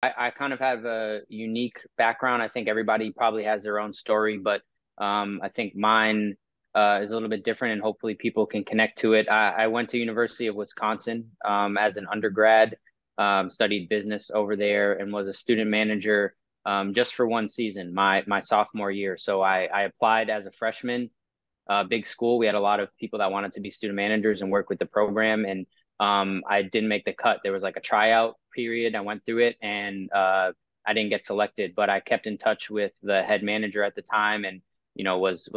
I kind of have a unique background. I think everybody probably has their own story, but I think mine is a little bit different, and hopefully people can connect to it. I went to University of Wisconsin as an undergrad, studied business over there, and was a student manager just for one season, my sophomore year. So I applied as a freshman, big school. We had a lot of people that wanted to be student managers and work with the program. And I didn't make the cut. There was like a tryout period. I went through it and I didn't get selected, but I kept in touch with the head manager at the time and, was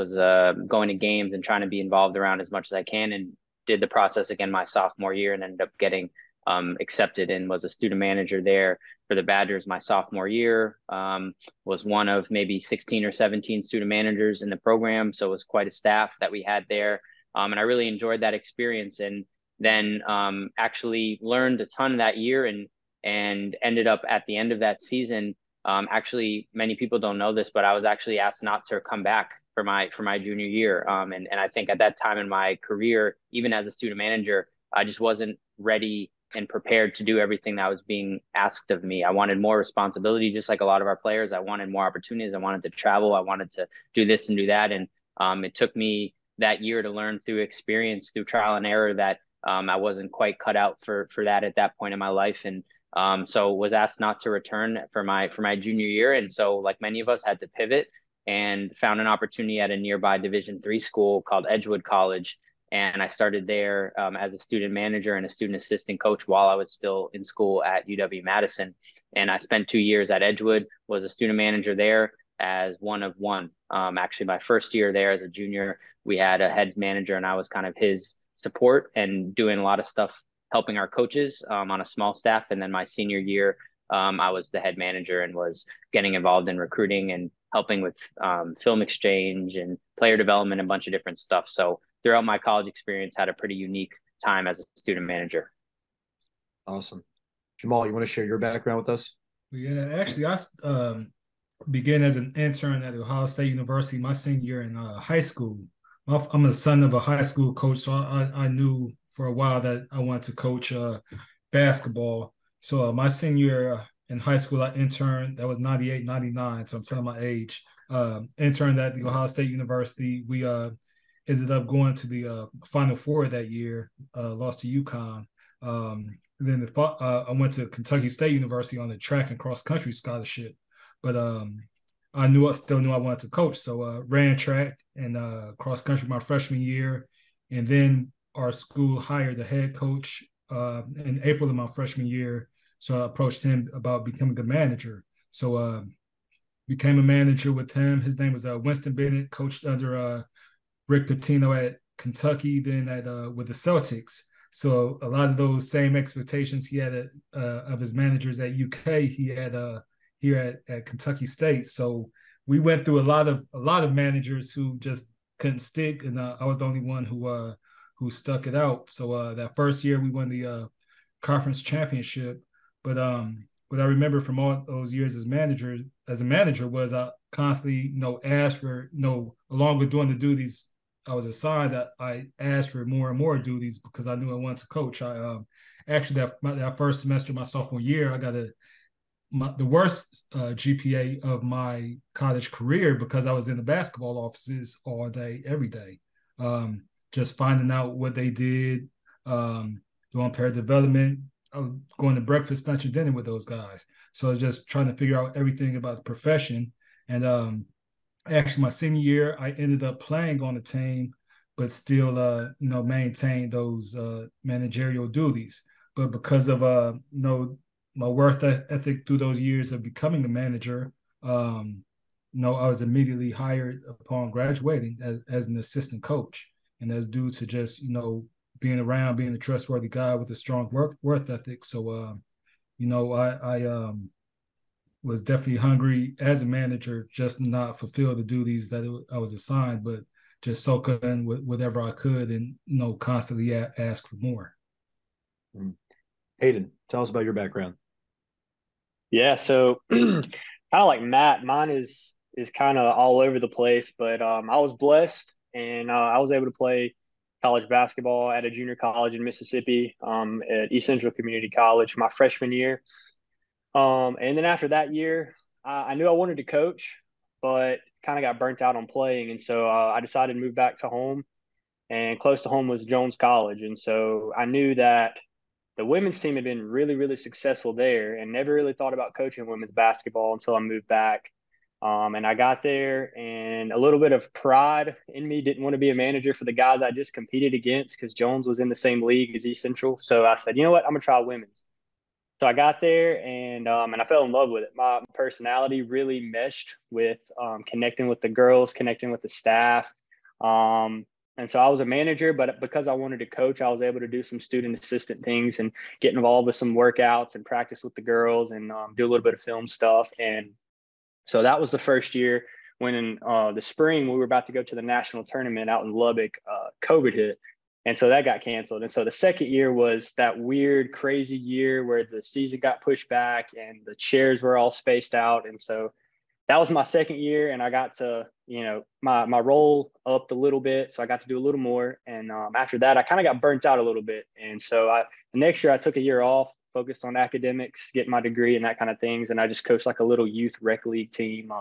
going to games and trying to be involved around as much as I can, and did the process again my sophomore year and ended up getting accepted and was a student manager there for the Badgers my sophomore year. Was one of maybe 16 or 17 student managers in the program. So it was quite a staff that we had there. And I really enjoyed that experience. And then actually learned a ton that year and ended up at the end of that season. Actually, many people don't know this, but I was actually asked not to come back for my junior year. And I think at that time in my career, even as a student manager, I just wasn't ready and prepared to do everything that was being asked of me. I wanted more responsibility, just like a lot of our players. I wanted more opportunities. I wanted to travel. I wanted to do this and do that. And it took me that year to learn through experience, through trial and error, that I wasn't quite cut out for that at that point in my life. And so was asked not to return for my junior year. And so, like many of us, had to pivot and found an opportunity at a nearby Division III school called Edgewood College, and I started there as a student manager and a student assistant coach while I was still in school at UW-Madison. And I spent 2 years at Edgewood, was a student manager there as one of one. Actually, my first year there as a junior, we had a head manager, and I was kind of his support and doing a lot of stuff, helping our coaches on a small staff. And then my senior year, I was the head manager and was getting involved in recruiting and helping with film exchange and player development, and a bunch of different stuff. So throughout my college experience, had a pretty unique time as a student manager. Awesome. Jamal, you want to share your background with us? Yeah, actually, I began as an intern at Ohio State University my senior year in high school. I'm the son of a high school coach, so I knew for a while that I wanted to coach basketball. So my senior year in high school, I interned. That was 98, 99, so I'm telling my age. Interned at the Ohio State University. We ended up going to the Final Four that year, lost to UConn. Then I went to Kentucky State University on a track and cross country scholarship. But I still knew I wanted to coach. So ran track and cross country my freshman year. And then our school hired the head coach in April of my freshman year. So I approached him about becoming a manager. So became a manager with him. His name was Winston Bennett, coached under Rick Pitino at Kentucky, then at with the Celtics. So a lot of those same expectations he had of his managers at UK, he had here at Kentucky State. So we went through a lot of managers who just couldn't stick, and I was the only one who stuck it out. So that first year we won the conference championship. But what I remember from all those years as a manager was I constantly, asked for, along with doing the duties I was assigned, that I asked for more and more duties because I knew I wanted to coach. I actually that first semester, my sophomore year, I got the worst GPA of my college career because I was in the basketball offices all day, every day, just finding out what they did, doing player development. I was going to breakfast, lunch, and dinner with those guys. So I was just trying to figure out everything about the profession. And actually, my senior year, I ended up playing on the team, but still, maintained those managerial duties. But because of my work ethic through those years of becoming a manager, I was immediately hired upon graduating as an assistant coach, and that's due to just being around, being a trustworthy guy with a strong work ethic. So, I was definitely hungry as a manager, just not fulfill the duties that I was assigned, but just soak in whatever I could, and constantly ask for more. Hayden, tell us about your background. Yeah, so kind of like Matt, mine is kind of all over the place, but I was blessed and I was able to play college basketball at a junior college in Mississippi, at East Central Community College my freshman year. And then after that year, I knew I wanted to coach, but kind of got burnt out on playing. And so I decided to move back to home. And close to home was Jones College. And so I knew that the women's team had been really, really successful there and never really thought about coaching women's basketball until I moved back. And I got there, and a little bit of pride in me didn't want to be a manager for the guys I just competed against because Jones was in the same league as East Central. So I said, you know what, I'm gonna try women's. So I got there, and I fell in love with it. My personality really meshed with connecting with the girls, connecting with the staff. And so I was a manager, but because I wanted to coach, I was able to do some student assistant things and get involved with some workouts and practice with the girls and do a little bit of film stuff. And so that was the first year. When in the spring we were about to go to the national tournament out in Lubbock, COVID hit. And so that got canceled. And so the second year was that weird, crazy year where the season got pushed back and the chairs were all spaced out. And so that was my second year, and I got to, my role upped a little bit. So I got to do a little more. And after that, I kind of got burnt out a little bit. And so the next year I took a year off, focused on academics, getting my degree and that kind of things. And I just coached like a little youth rec league team.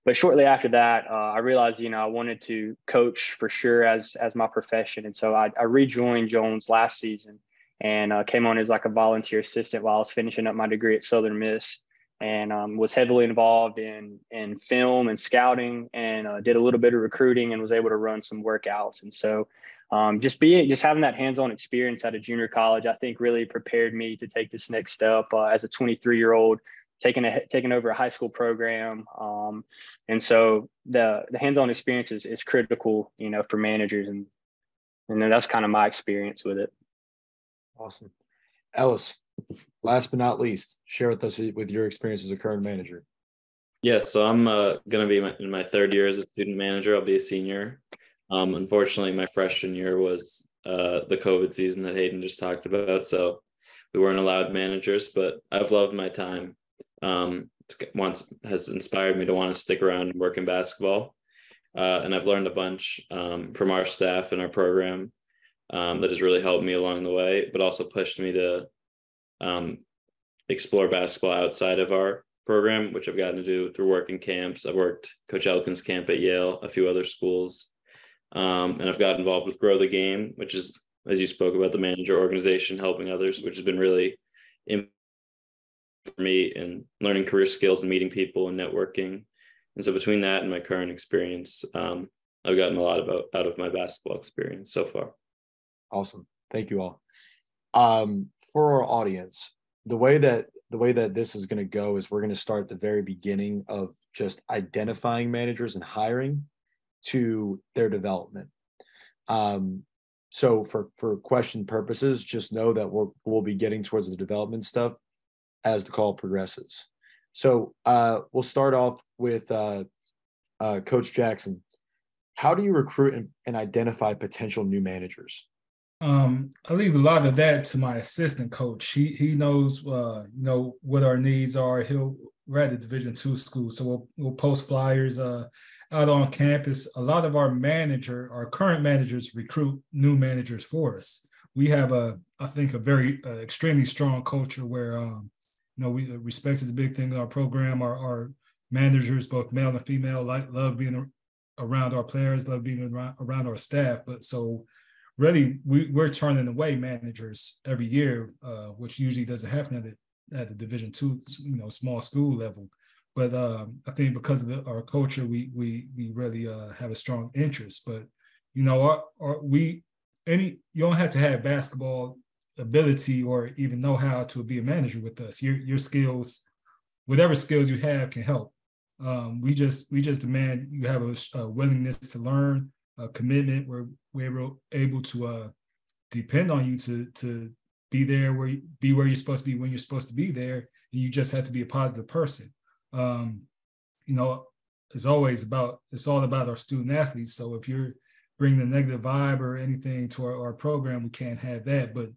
But shortly after that, I realized, I wanted to coach for sure as my profession. And so I rejoined Jones last season and came on as like a volunteer assistant while I was finishing up my degree at Southern Miss, and was heavily involved in film and scouting, and did a little bit of recruiting and was able to run some workouts. And so just having that hands-on experience at a junior college, I think really prepared me to take this next step as a 23-year-old, taking over a high school program. And so the hands-on experience is critical, for managers. And then that's kind of my experience with it. Awesome. Ellis, last but not least, share with us with your experience as a current manager. Yeah, so I'm going to be in my third year as a student manager. I'll be a senior. Unfortunately, my freshman year was the COVID season that Hayden just talked about, so we weren't allowed managers, but I've loved my time. Has inspired me to want to stick around and work in basketball. And I've learned a bunch from our staff and our program that has really helped me along the way, but also pushed me to explore basketball outside of our program, which I've gotten to do through working camps. I've worked Coach Elkin's camp at Yale, a few other schools. And I've got involved with Grow the Game, which is, as you spoke about, the manager organization, helping others, which has been really important for me in learning career skills and meeting people and networking. And so between that and my current experience, I've gotten a lot out of my basketball experience so far. Awesome. Thank you all. For our audience, the way that this is going to go is we're going to start at the very beginning of just identifying managers and hiring to their development. So for question purposes, just know that we'll be getting towards the development stuff as the call progresses. So we'll start off with Coach Jackson. How do you recruit and identify potential new managers? I leave a lot of that to my assistant coach. He knows what our needs are. We're at a Division II school, so we'll post flyers out on campus. A lot of our current managers recruit new managers for us. We have I think a very extremely strong culture where respect is a big thing in our program. Our managers, both male and female, love being around our players, love being around our staff. But so really, we're turning away managers every year, which usually doesn't happen at the Division II, small school level. But I think because of our culture, we really have a strong interest. But you don't have to have basketball ability or even know how to be a manager with us. Your skills, whatever skills you have, can help. We just demand you have a willingness to learn, a commitment. We're able to depend on you to be there where you're supposed to be when you're supposed to be there, and you just have to be a positive person. It's all about our student athletes. So if you're bringing a negative vibe or anything to our program, we can't have that. But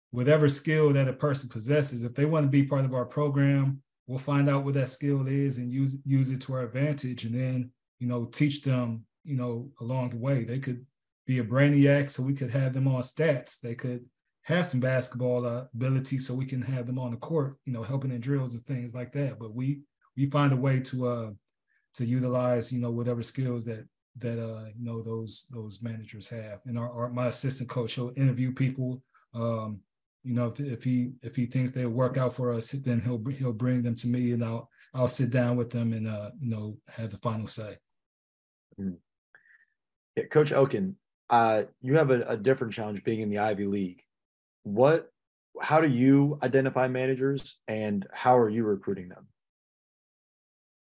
whatever skill that a person possesses, if they want to be part of our program, we'll find out what that skill is and use it to our advantage, and then teach them along the way. They could be a brainiac, so we could have them on stats. They could have some basketball ability, so we can have them on the court, helping in drills and things like that. But we find a way to utilize, whatever skills that those managers have. And my assistant coach, he'll interview people. If he thinks they'll work out for us, then he'll bring them to me, and I'll sit down with them and have the final say. Yeah, Coach Elkin, you have a different challenge being in the Ivy League. How do you identify managers, and how are you recruiting them?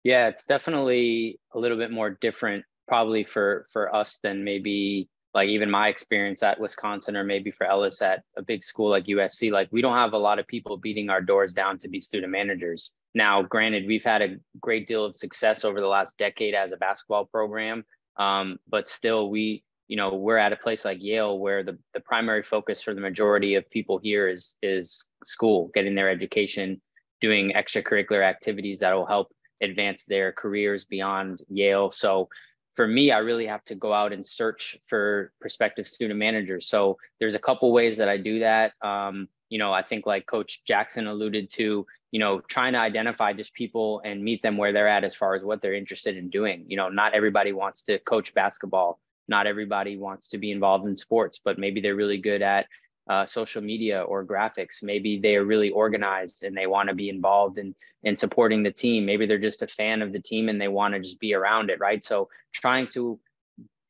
Yeah, it's definitely a little bit more different probably for us than maybe like even my experience at Wisconsin, or maybe for Ellis at a big school like USC. Like, we don't have a lot of people beating our doors down to be student managers. Now, granted, we've had a great deal of success over the last decade as a basketball program, but still we're at a place like Yale where the primary focus for the majority of people here is school, getting their education, doing extracurricular activities that will help advance their careers beyond Yale. So for me, I really have to go out and search for prospective student managers. So there's a couple ways that I do that. I think like Coach Jackson alluded to, trying to identify just people and meet them where they're at as far as what they're interested in doing. Not everybody wants to coach basketball. Not everybody wants to be involved in sports, but maybe they're really good at social media or graphics. Maybe they are really organized and they want to be involved in supporting the team. Maybe they're just a fan of the team and they want to just be around it, right? So trying to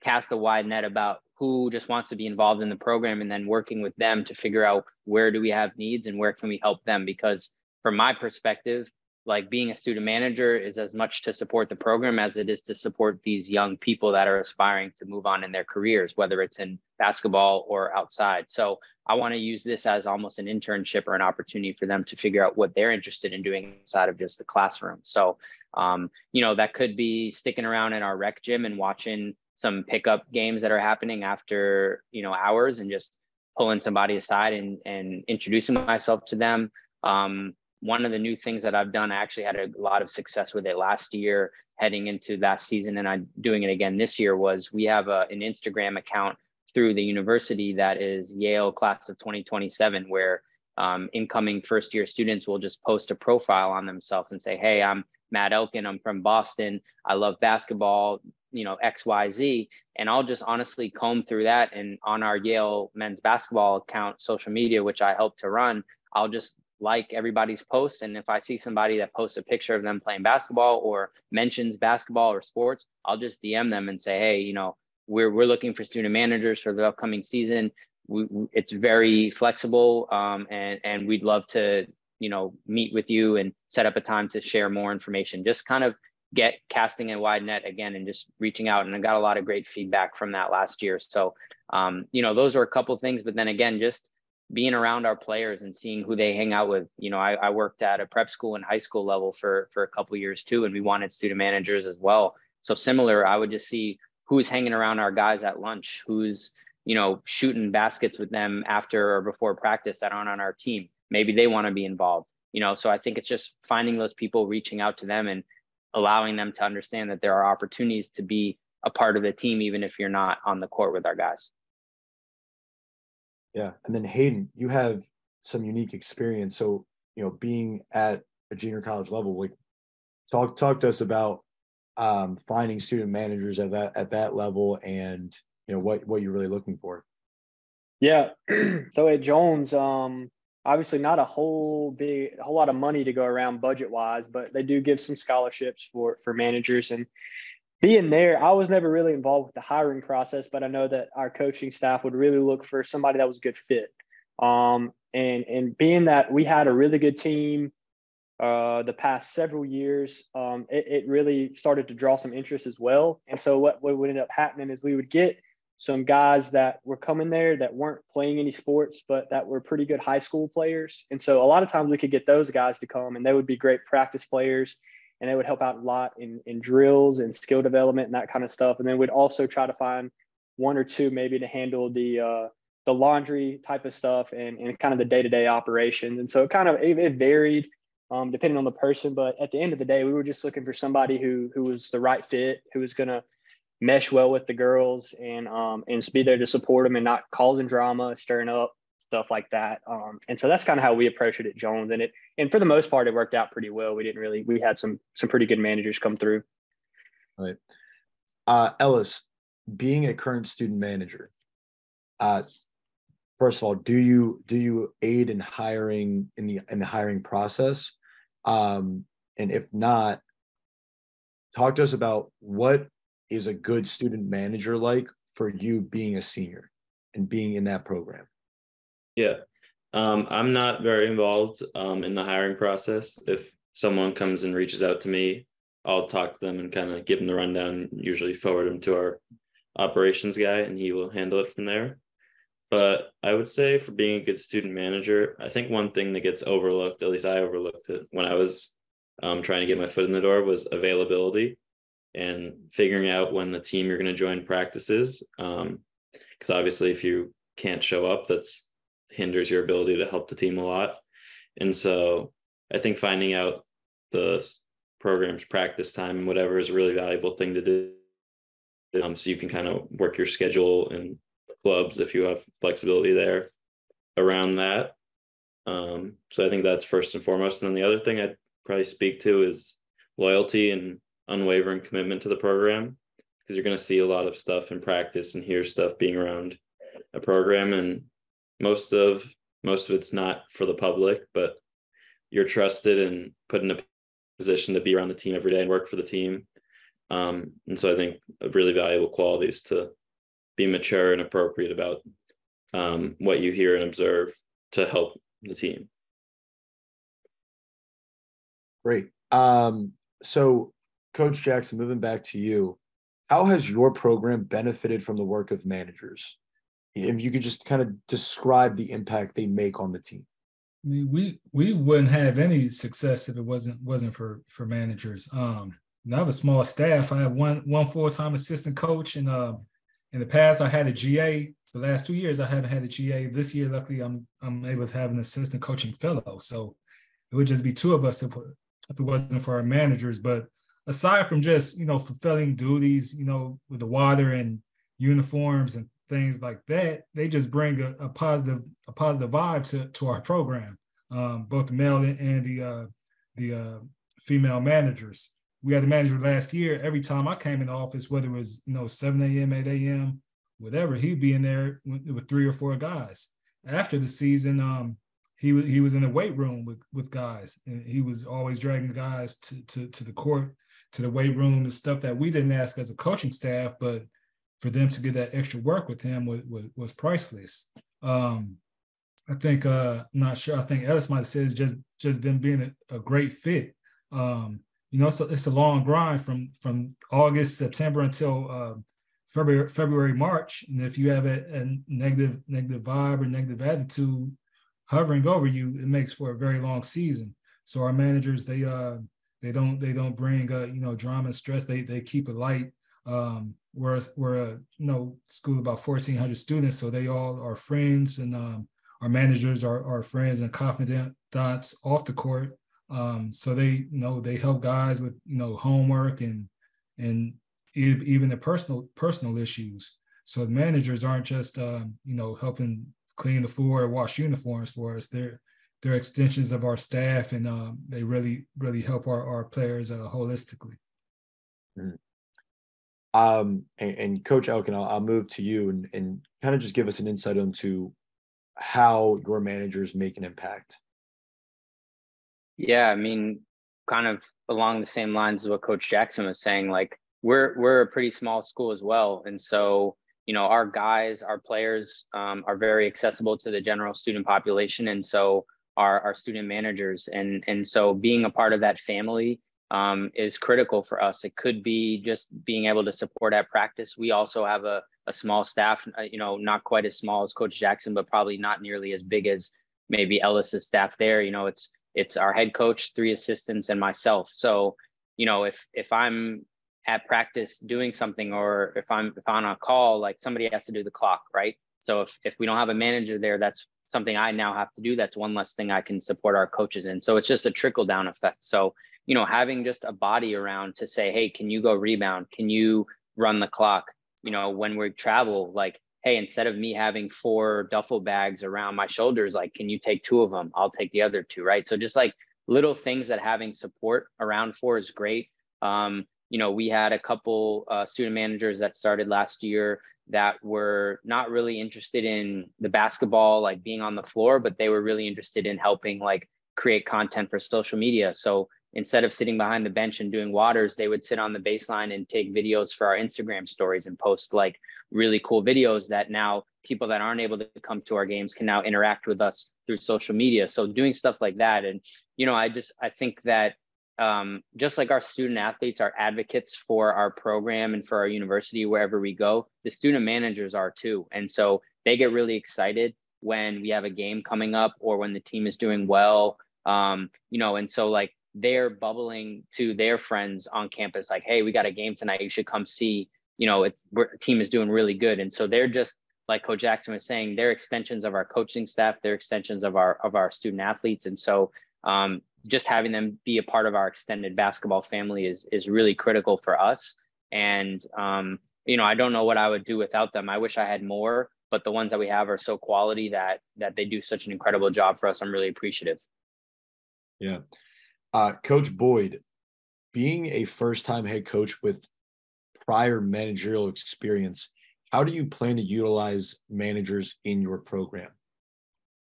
cast a wide net about who just wants to be involved in the program, and then working with them to figure out where do we have needs and where can we help them. Because from my perspective, like, being a student manager is as much to support the program as it is to support these young people that are aspiring to move on in their careers, whether it's in basketball or outside. So I want to use this as almost an internship or an opportunity for them to figure out what they're interested in doing outside of just the classroom. So, that could be sticking around in our rec gym and watching some pickup games that are happening after, hours, and just pulling somebody aside and introducing myself to them. One of the new things that I've done, I actually had a lot of success with it last year heading into last season, and I'm doing it again this year, was we have an Instagram account through the university that is Yale Class of 2027, where incoming first year students will just post a profile on themselves and say, hey, I'm Matt Elkin, I'm from Boston, I love basketball, XYZ. And I'll just honestly comb through that. And on our Yale men's basketball account, social media, which I help to run, I'll just like everybody's posts. And if I see somebody that posts a picture of them playing basketball or mentions basketball or sports, I'll just DM them and say, hey, we're looking for student managers for the upcoming season. It's very flexible, and we'd love to, meet with you and set up a time to share more information. Just kind of casting a wide net again and just reaching out. And I got a lot of great feedback from that last year. So, those are a couple of things. But then again, just being around our players and seeing who they hang out with. I worked at a prep school and high school level for a couple of years too, and we wanted student managers as well. So similar, I would just see who's hanging around our guys at lunch, who's, shooting baskets with them after or before practice that aren't on our team. Maybe they want to be involved, so I think it's just finding those people, reaching out to them and allowing them to understand that there are opportunities to be a part of the team, even if you're not on the court with our guys. Yeah. And then Hayden, you have some unique experience. So, being at a junior college level, like talk to us about finding student managers at that level, and what you're really looking for. Yeah. So at Jones, obviously not a whole lot of money to go around budget wise, but they do give some scholarships for managers. And being there, I was never really involved with the hiring process, but I know that our coaching staff would really look for somebody that was a good fit. And being that we had a really good team the past several years, it really started to draw some interest as well. And so what would end up happening is we would get some guys that were coming there that weren't playing any sports, but that were pretty good high school players. And so a lot of times we could get those guys to come, and they would be great practice players, and they would help out a lot in drills and skill development and that kind of stuff. And then we'd also try to find one or two maybe to handle the laundry type of stuff and kind of the day-to-day operations. And so it varied depending on the person. But at the end of the day, we were just looking for somebody who was the right fit, who was going to mesh well with the girls and be there to support them and not causing drama, stirring up stuff like that. And so that's kind of how we approached it at Jones. And for the most part, it worked out pretty well. We had some pretty good managers come through. Right. Ellis, being a current student manager, first of all, do you aid in hiring in the hiring process? And if not, talk to us about what is a good student manager like for you being a senior and being in that program. Yeah. I'm not very involved in the hiring process. If someone comes and reaches out to me, I'll talk to them and kind of give them the rundown, usually forward them to our operations guy, and he will handle it from there. But I would say for being a good student manager, I think one thing that gets overlooked, at least I overlooked it when I was trying to get my foot in the door, was availability and figuring out when the team you're going to join practices. Because obviously if you can't show up, that's hinders your ability to help the team a lot. And so I think finding out the program's practice time and whatever is a really valuable thing to do. So you can kind of work your schedule and clubs if you have flexibility there around that. So I think that's first and foremost. And then the other thing I'd probably speak to is loyalty and unwavering commitment to the program, because you're going to see a lot of stuff in practice and hear stuff being around a program, and most of it's not for the public, but you're trusted and put in a position to be around the team every day and work for the team. And so I think a really valuable quality is to be mature and appropriate about what you hear and observe to help the team. Great. So Coach Jackson, moving back to you, how has your program benefited from the work of managers? If you could just kind of describe the impact they make on the team. I mean, we wouldn't have any success if it wasn't for managers. I have a small staff. I have one full-time assistant coach, and in the past I had a GA. The last 2 years I haven't had a GA. This year, luckily, I'm able to have an assistant coaching fellow. So it would just be two of us if it wasn't for our managers. But aside from just fulfilling duties, with the water and uniforms and things like that, they just bring a positive vibe to our program, both the male and the female managers. We had a manager last year. Every time I came in the office, whether it was 7 a.m., 8 a.m., whatever, he'd be in there with 3 or 4 guys. After the season, he was in the weight room with guys, and he was always dragging guys to the court, to the weight room, the stuff that we didn't ask as a coaching staff, but for them to get that extra work with him was priceless. I think I'm not sure. I think Ellis might have said it's just them being a great fit. So it's a long grind from August, September until February, March. And if you have a negative vibe or negative attitude hovering over you, it makes for a very long season. So our managers, they don't bring drama and stress. They keep it light. We're a school of about 1,400 students, so they all are friends, and our managers are friends and confidants off the court. So they help guys with homework and even the personal issues. So the managers aren't just helping clean the floor or wash uniforms for us. They're extensions of our staff, and they really help our players holistically. Mm-hmm. And Coach Elkin, I'll move to you and kind of just give us an insight into how your managers make an impact. Yeah, I mean, kind of along the same lines as what Coach Jackson was saying, like we're a pretty small school as well. And so, our guys, our players are very accessible to the general student population. And so our student managers. And so being a part of that family is critical for us. It could be just being able to support at practice. We also have a small staff, not quite as small as Coach Jackson, but probably not nearly as big as maybe Ellis's staff there. It's our head coach, 3 assistants, and myself. So, if I'm at practice doing something, or if I'm on a call, like somebody has to do the clock, right? So if we don't have a manager there, that's something I now have to do. That's one less thing I can support our coaches in. So it's just a trickle down effect. So, having just a body around to say, hey, can you go rebound? Can you run the clock? When we travel, like, hey, instead of me having 4 duffel bags around my shoulders, like, can you take 2 of them? I'll take the other 2, right? So just like little things that having support around for is great. We had a couple student managers that started last year that were not really interested in the basketball, like being on the floor, but they were really interested in helping like create content for social media. So instead of sitting behind the bench and doing waters, they would sit on the baseline and take videos for our Instagram stories and post like really cool videos that now people that aren't able to come to our games can now interact with us through social media. So doing stuff like that. And, I think that just like our student athletes are advocates for our program and for our university, wherever we go, the student managers are too. And so they get really excited when we have a game coming up or when the team is doing well. And so like they're bubbling to their friends on campus, like, hey, we got a game tonight. You should come see, team is doing really good. And so they're just, like Coach Jackson was saying, they're extensions of our coaching staff, they're extensions of our student athletes. And so just having them be a part of our extended basketball family is really critical for us. And, I don't know what I would do without them. I wish I had more, but the ones that we have are so quality that they do such an incredible job for us. I'm really appreciative. Yeah. Coach Boyd, being a first-time head coach with prior managerial experience, how do you plan to utilize managers in your program?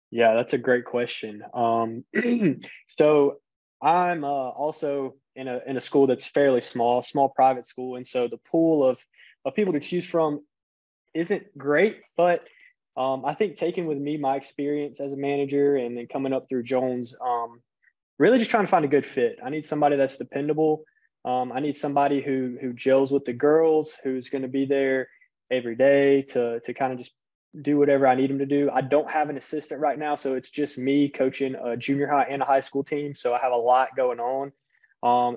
Yeah, that's a great question. So I'm also in a school that's fairly small private school, and so the pool of people to choose from isn't great. But I think taking with me my experience as a manager and then coming up through Jones, really just trying to find a good fit. I need somebody that's dependable. I need somebody who gels with the girls, who's going to be there every day to kind of just do whatever I need them to do. I don't have an assistant right now, so it's just me coaching a junior high and a high school team. So I have a lot going on.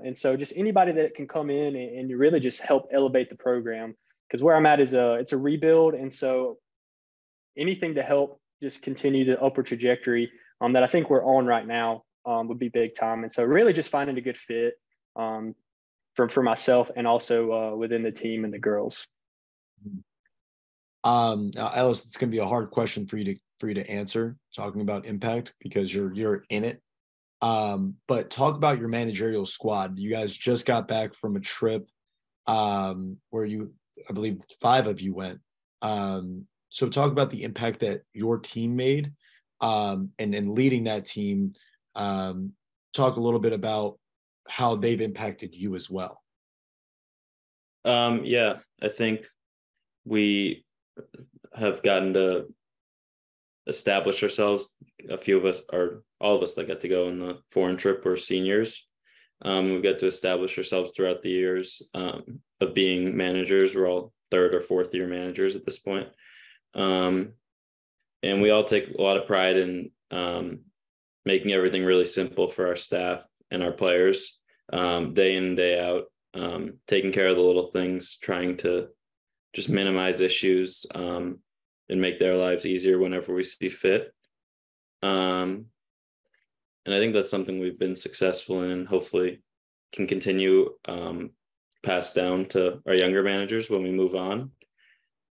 And so just anybody that can come in and you really just help elevate the program, because where I'm at is it's a rebuild. And so anything to help just continue the upward trajectory that I think we're on right now would be big time. And so really just finding a good fit for myself and also within the team and the girls. Now, Ellis, it's going to be a hard question for you to answer, talking about impact, because you're in it. But talk about your managerial squad. You guys just got back from a trip where I believe 5 of you went. So talk about the impact that your team made, and leading that team. Talk a little bit about how they've impacted you as well. Yeah, I think we have gotten to establish ourselves. A few of us, or all of us that got to go on the foreign trip, were seniors. We've got to establish ourselves throughout the years of being managers. We're all 3rd or 4th year managers at this point. And we all take a lot of pride in making everything really simple for our staff and our players, day in and day out, taking care of the little things, trying to just minimize issues and make their lives easier whenever we see fit. And I think that's something we've been successful in and hopefully can continue pass down to our younger managers when we move on.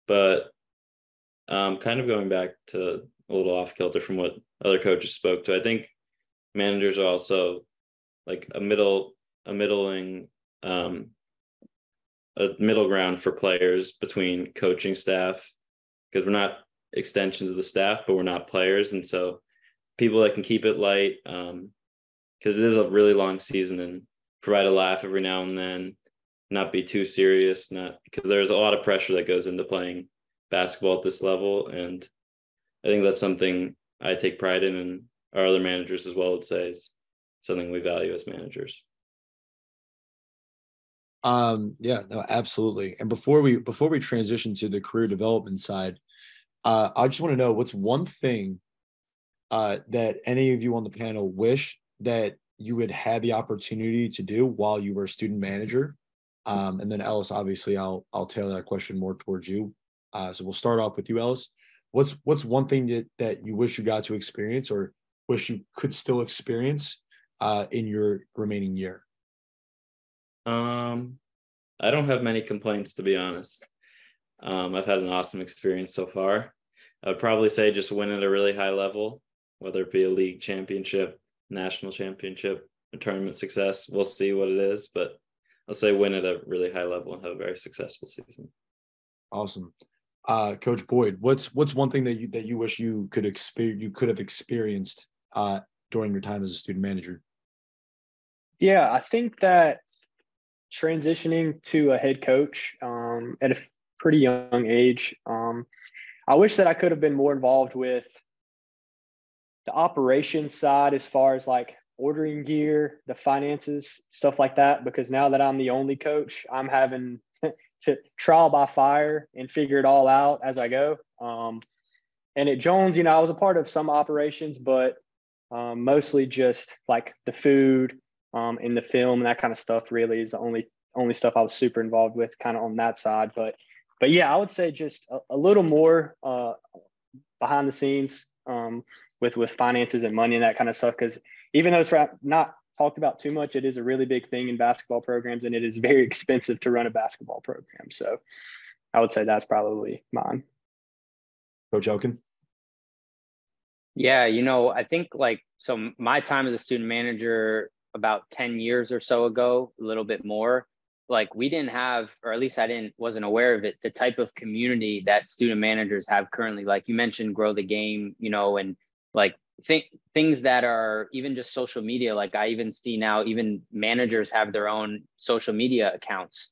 But kind of going back to a little off kilter from what other coaches spoke to, I think managers are also like a middle ground for players between coaching staff, because we're not extensions of the staff, but we're not players. And so people that can keep it light, because it is a really long season, and provide a laugh every now and then, not be too serious, not because there's a lot of pressure that goes into playing basketball at this level. And I think that's something I take pride in, and our other managers as well would say is something we value as managers. Yeah, no, absolutely. And before we transition to the career development side, I just want to know, what's one thing that any of you on the panel wish that you would have the opportunity to do while you were a student manager? And then Ellis, obviously I'll tailor that question more towards you. So we'll start off with you, Ellis. What's one thing that you wish you got to experience, or wish you could still experience in your remaining year? I don't have many complaints, to be honest. I've had an awesome experience so far. I would probably say just win at a really high level, whether it be a league championship, national championship, a tournament success. We'll see what it is, but I'll say win at a really high level and have a very successful season. Awesome. Coach Boyd, what's one thing that you wish you could have experienced during your time as a student manager? Yeah, I think that transitioning to a head coach at a pretty young age, I wish that I could have been more involved with the operations side as far as like ordering gear, the finances, stuff like that, because now that I'm the only coach, I'm having to trial by fire and figure it all out as I go. And at Jones, I was a part of some operations, but mostly just like the food and the film and that kind of stuff really is the only stuff I was super involved with kind of on that side. But yeah, I would say just a little more behind the scenes with finances and money and that kind of stuff. Because even though it's not talked about too much, it is a really big thing in basketball programs, and it is very expensive to run a basketball program. So I would say that's probably mine. Coach Elkin? Yeah, I think so my time as a student manager about 10 years or so ago, a little bit more, we didn't have, or at least wasn't aware of it, the type of community that student managers have currently. Like you mentioned, Grow the Game, and things that are even just social media. Like I even see now, even managers have their own social media accounts.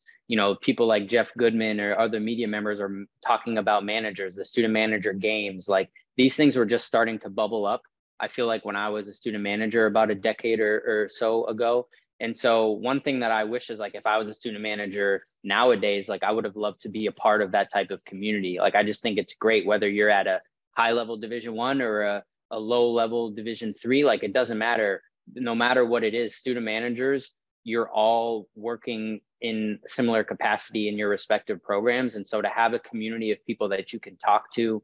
People like Jeff Goodman or other media members are talking about managers, the student manager games. Like these things were just starting to bubble up. I feel like when I was a student manager about a decade or so ago. And so one thing that I wish is if I was a student manager nowadays, I would have loved to be a part of that type of community. I just think it's great, whether you're at a high level Division I or a low level Division III, it doesn't matter. No matter what it is, student managers, you're all working in similar capacity in your respective programs. And so to have a community of people that you can talk to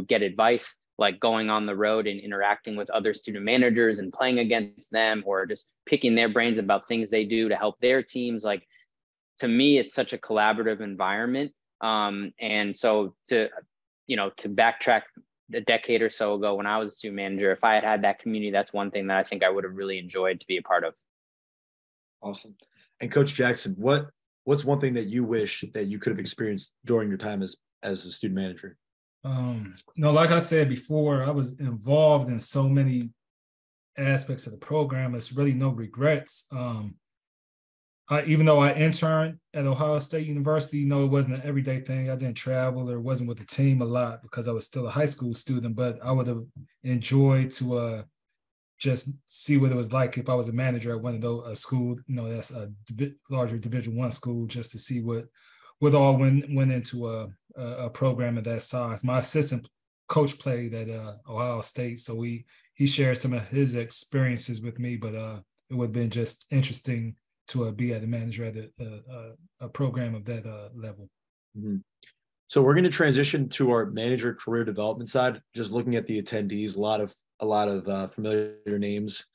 get advice, like going on the road and interacting with other student managers and playing against them, or just picking their brains about things they do to help their teams. To me, it's such a collaborative environment. And so to backtrack a decade or so ago when I was a student manager, if I had had that community, that's one thing that I think I would have really enjoyed to be a part of. Awesome. And Coach Jackson, what's one thing that you wish that you could have experienced during your time as a student manager? Like I said before, I was involved in so many aspects of the program. It's really no regrets. Even though I interned at Ohio State University, it wasn't an everyday thing. I didn't travel or wasn't with the team a lot because I was still a high school student, but I would have enjoyed to just see what it was like if I was a manager at one of those a school, that's a larger Division I school, just to see what all went into a program of that size. My assistant coach played at Ohio State, so he shared some of his experiences with me, but it would have been just interesting to be at a manager at a program of that level. Mm-hmm. So we're going to transition to our manager career development side. Just looking at the attendees, a lot of familiar names.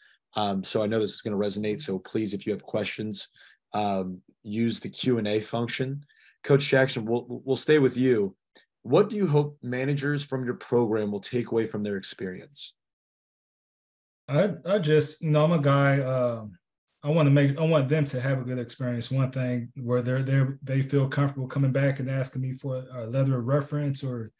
So I know this is going to resonate. So please, if you have questions, use the Q&A function. Coach Jackson, we'll stay with you. What do you hope managers from your program will take away from their experience? I just, I'm a guy. I want them to have a good experience. One thing where they feel comfortable coming back and asking me for a letter of reference or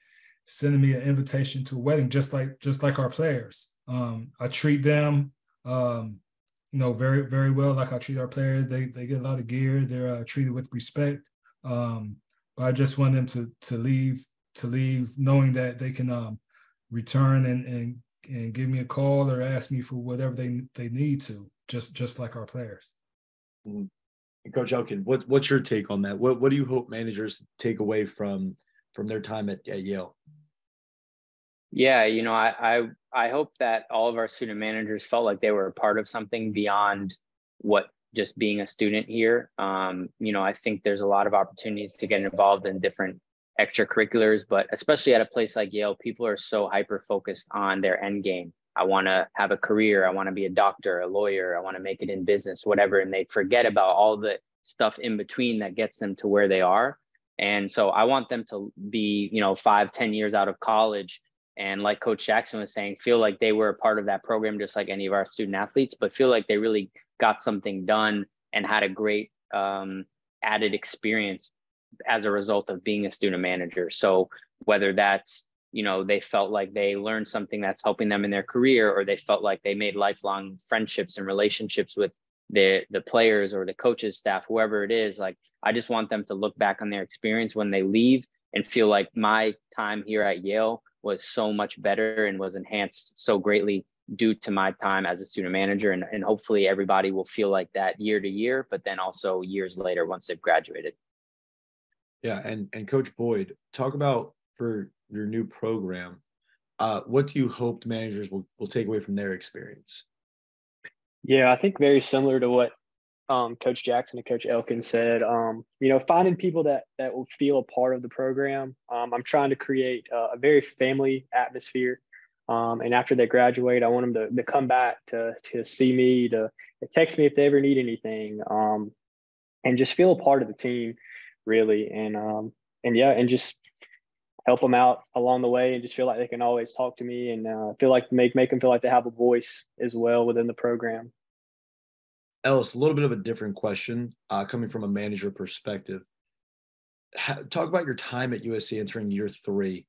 sending me an invitation to a wedding, just like our players. I treat them, very, very well. Like I treat our players. They get a lot of gear. They're treated with respect. But I just want them to leave knowing that they can return and give me a call or ask me for whatever they need to, just like our players. Mm-hmm. And Coach Elkin, what's your take on that? What do you hope managers take away from their time at Yale? Yeah, I hope that all of our student managers felt like they were a part of something beyond what just being a student here. I think there's a lot of opportunities to get involved in different extracurriculars, but especially at a place like Yale, people are so hyper-focused on their end game. I want to have a career. I want to be a doctor, a lawyer. I want to make it in business, whatever. And they forget about all the stuff in between that gets them to where they are. And so I want them to be, 5-10 years out of college. And like Coach Jackson was saying, feel like they were a part of that program, just like any of our student athletes, but feel like they really got something done and had a great added experience as a result of being a student manager. So whether that's, they felt like they learned something that's helping them in their career, or they felt like they made lifelong friendships and relationships with the players or the coaches, staff, whoever it is, like, I just want them to look back on their experience when they leave and feel like my time here at Yale was so much better and was enhanced so greatly due to my time as a student manager. And hopefully everybody will feel like that year to year, but then also years later once they've graduated. Yeah. And Coach Boyd, talk about for your new program, what do you hope the managers will take away from their experience? Yeah, I think very similar to what Coach Jackson and Coach Elkins said. Finding people that will feel a part of the program. I'm trying to create a very family atmosphere. And after they graduate, I want them to come back to see me, to text me if they ever need anything, and just feel a part of the team, really. And just help them out along the way, and just feel like they can always talk to me, and feel like make them feel like they have a voice as well within the program. Ellis, a little bit of a different question, coming from a manager perspective. Talk about your time at USC entering year 3.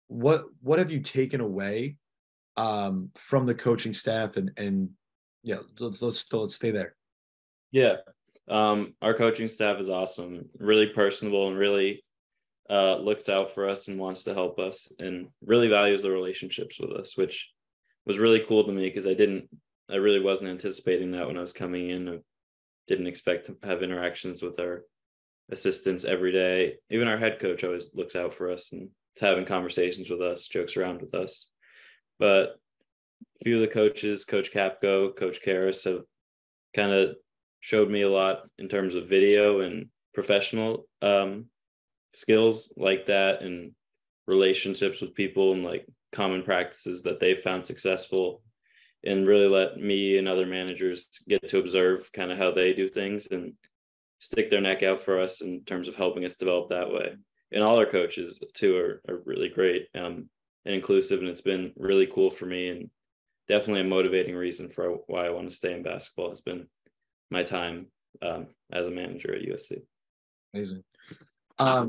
What have you taken away from the coaching staff, and yeah, let's stay there. Yeah, our coaching staff is awesome, really personable, and really looks out for us and wants to help us, and really values the relationships with us, which was really cool to me, because I really wasn't anticipating that when I was coming in. I didn't expect to have interactions with our assistants every day. Even our head coach always looks out for us and is having conversations with us, jokes around with us. But a few of the coaches, Coach Capco, Coach Karras, have kind of showed me a lot in terms of video and professional skills like that, and relationships with people, and like common practices that they've found successful, and really let me and other managers get to observe kind of how they do things and stick their neck out for us in terms of helping us develop that way. And all our coaches too are really great and inclusive, and it's been really cool for me, and definitely a motivating reason for why I want to stay in basketball has been my time as a manager at USC. Amazing.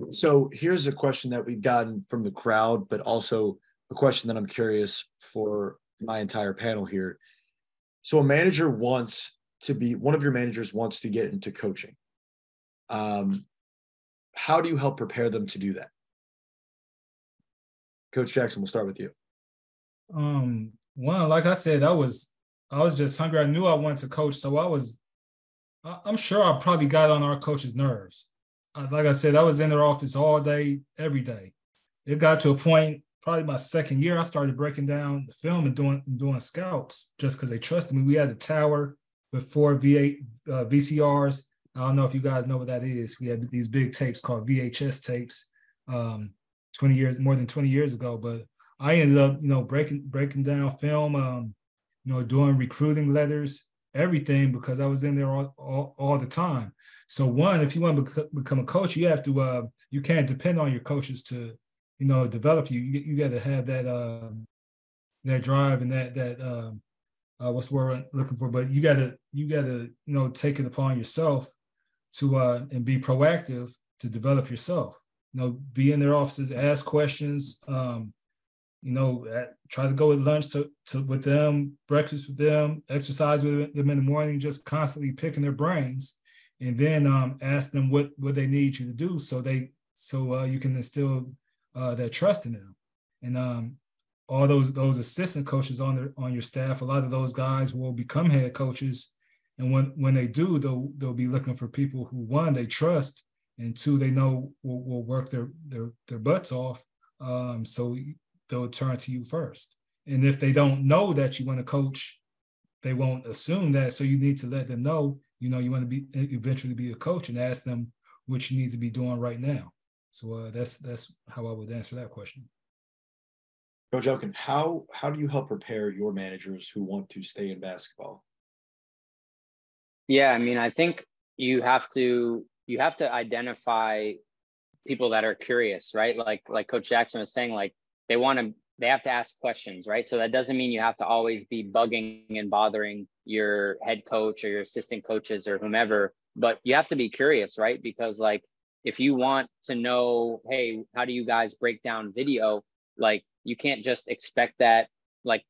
So here's a question that we've gotten from the crowd, but also a question that I'm curious for my entire panel here. So one of your managers wants to get into coaching. How do you help prepare them to do that? Coach Jackson, we'll start with you. Well, like I said, I was just hungry. I knew I wanted to coach, so I'm sure I probably got on our coach's nerves. Like I said, I was in their office all day, every day. It got to a point, probably my second year, I started breaking down the film and doing scouts just because they trusted me. We had the tower with 4 VCRs. I don't know if you guys know what that is. We had these big tapes called VHS tapes, more than 20 years ago. But I ended up, breaking down film, doing recruiting letters, everything, because I was in there all the time. So one, if you want to become a coach, you have to, you can't depend on your coaches to, develop you. You got to have that drive and that what's the word I'm looking for? But you got to, take it upon yourself to and be proactive to develop yourself. Be in their offices, ask questions. Try to go at lunch with them, breakfast with them, exercise with them in the morning, just constantly picking their brains, and then ask them what they need you to do, so you can instill that trust in them. And all those assistant coaches on your staff, a lot of those guys will become head coaches, and when they do, they'll be looking for people who, one, they trust, and two, they know will work their butts off. So they'll turn to you first. And if they don't know that you want to coach, they won't assume that. So you need to let them know, you want to eventually be a coach, and ask them what you need to be doing right now. So that's how I would answer that question. Coach Elkin, how do you help prepare your managers who want to stay in basketball? Yeah, I mean, I think you have to identify people that are curious, right? Like Coach Jackson was saying, like they have to ask questions, right? So that doesn't mean you have to always be bugging and bothering your head coach or your assistant coaches or whomever, but you have to be curious, right? Because like, if you want to know, hey, how do you guys break down video? Like, you can't just expect that. Like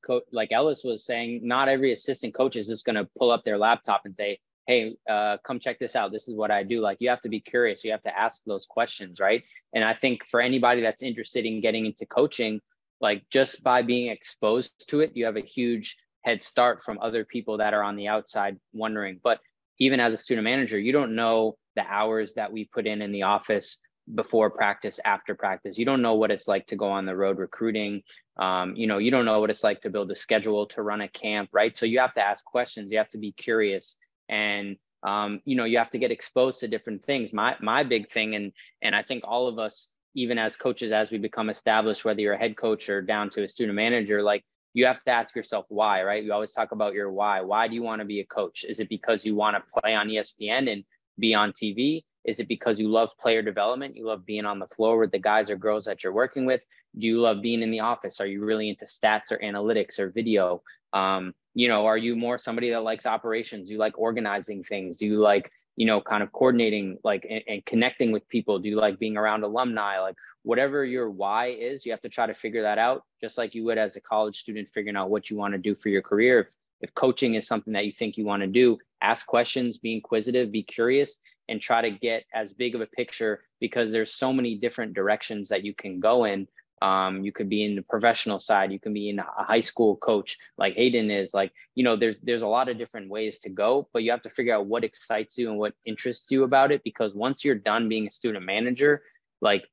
Ellis was saying, not every assistant coach is just going to pull up their laptop and say, hey, come check this out. This is what I do. Like, you have to be curious. You have to ask those questions, right? And I think for anybody that's interested in getting into coaching, like, just by being exposed to it, you have a huge head start from other people that are on the outside wondering. But even as a student manager, you don't know the hours that we put in the office before practice, after practice. You don't know what it's like to go on the road recruiting. You know, you don't know what it's like to build a schedule, to run a camp, right? So you have to ask questions. You have to be curious, and you know, you have to get exposed to different things. My big thing, and I think all of us, even as coaches, as we become established, whether you're a head coach or down to a student manager, like, you have to ask yourself why, right? You always talk about your why. Why do you want to be a coach? Is it because you want to play on ESPN and be on TV? Is it because you love player development? You love being on the floor with the guys or girls that you're working with? Do you love being in the office? Are you really into stats or analytics or video? You know, are you more somebody that likes operations? Do you like organizing things? Do you like, you know, kind of coordinating, like, and connecting with people? Do you like being around alumni? Like, whatever your why is, you have to try to figure that out, just like you would as a college student figuring out what you want to do for your career. If coaching is something that you think you want to do, ask questions, be inquisitive, be curious, and try to get as big of a picture, because there's so many different directions that you can go in. You could be in the professional side. You can be in a high school coach like Hayden is. Like, you know, there's a lot of different ways to go, but you have to figure out what excites you and what interests you about it. Because once you're done being a student manager, like,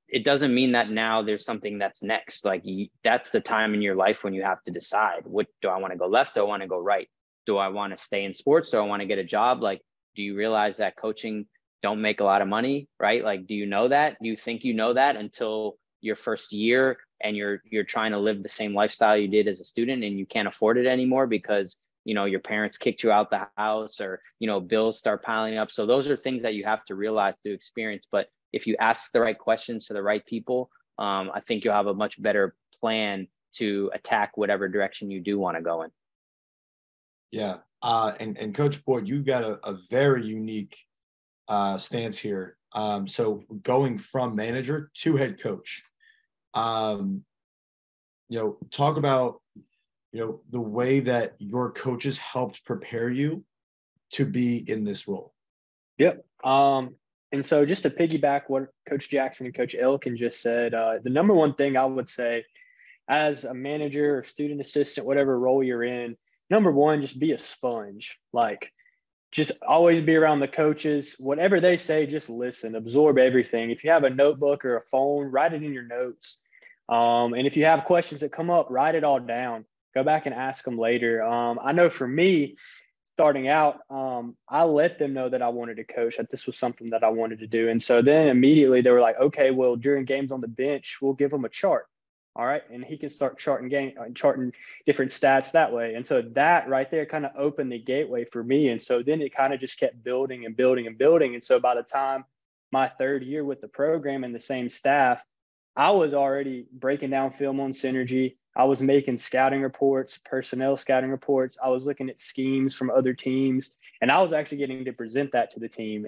it doesn't mean that now there's something that's next. Like, that's the time in your life when you have to decide, what do I want to go left? Do I want to go right? Do I want to stay in sports? Do I want to get a job? Like, do you realize that coaching don't make a lot of money, right? Like, do you know that? Do you think you know that until your first year and you're trying to live the same lifestyle you did as a student and you can't afford it anymore because, you know, your parents kicked you out the house, or, you know, bills start piling up. So those are things that you have to realize through experience. But if you ask the right questions to the right people, I think you'll have a much better plan to attack whatever direction you do want to go in. Yeah. And Coach Boyd, you got a very unique stance here. So going from manager to head coach, you know, talk about, you know, the way that your coaches helped prepare you to be in this role. Yep. And so just to piggyback what Coach Jackson and Coach Elkin just said, the number one thing I would say as a manager or student assistant, whatever role you're in, number one, just be a sponge. Like, just always be around the coaches. Whatever they say, just listen, absorb everything. If you have a notebook or a phone, write it in your notes. And if you have questions that come up, write it all down. Go back and ask them later. I know for me, starting out, I let them know that I wanted to coach, that this was something that I wanted to do. And so then immediately they were like, okay, well, during games on the bench, we'll give them a chart. All right. And he can start charting different stats that way. And so that right there kind of opened the gateway for me. And so then it kind of just kept building and building and building. And so by the time my third year with the program and the same staff, I was already breaking down film on synergy. I was making scouting reports, personnel scouting reports. I was looking at schemes from other teams, and I was actually getting to present that to the team.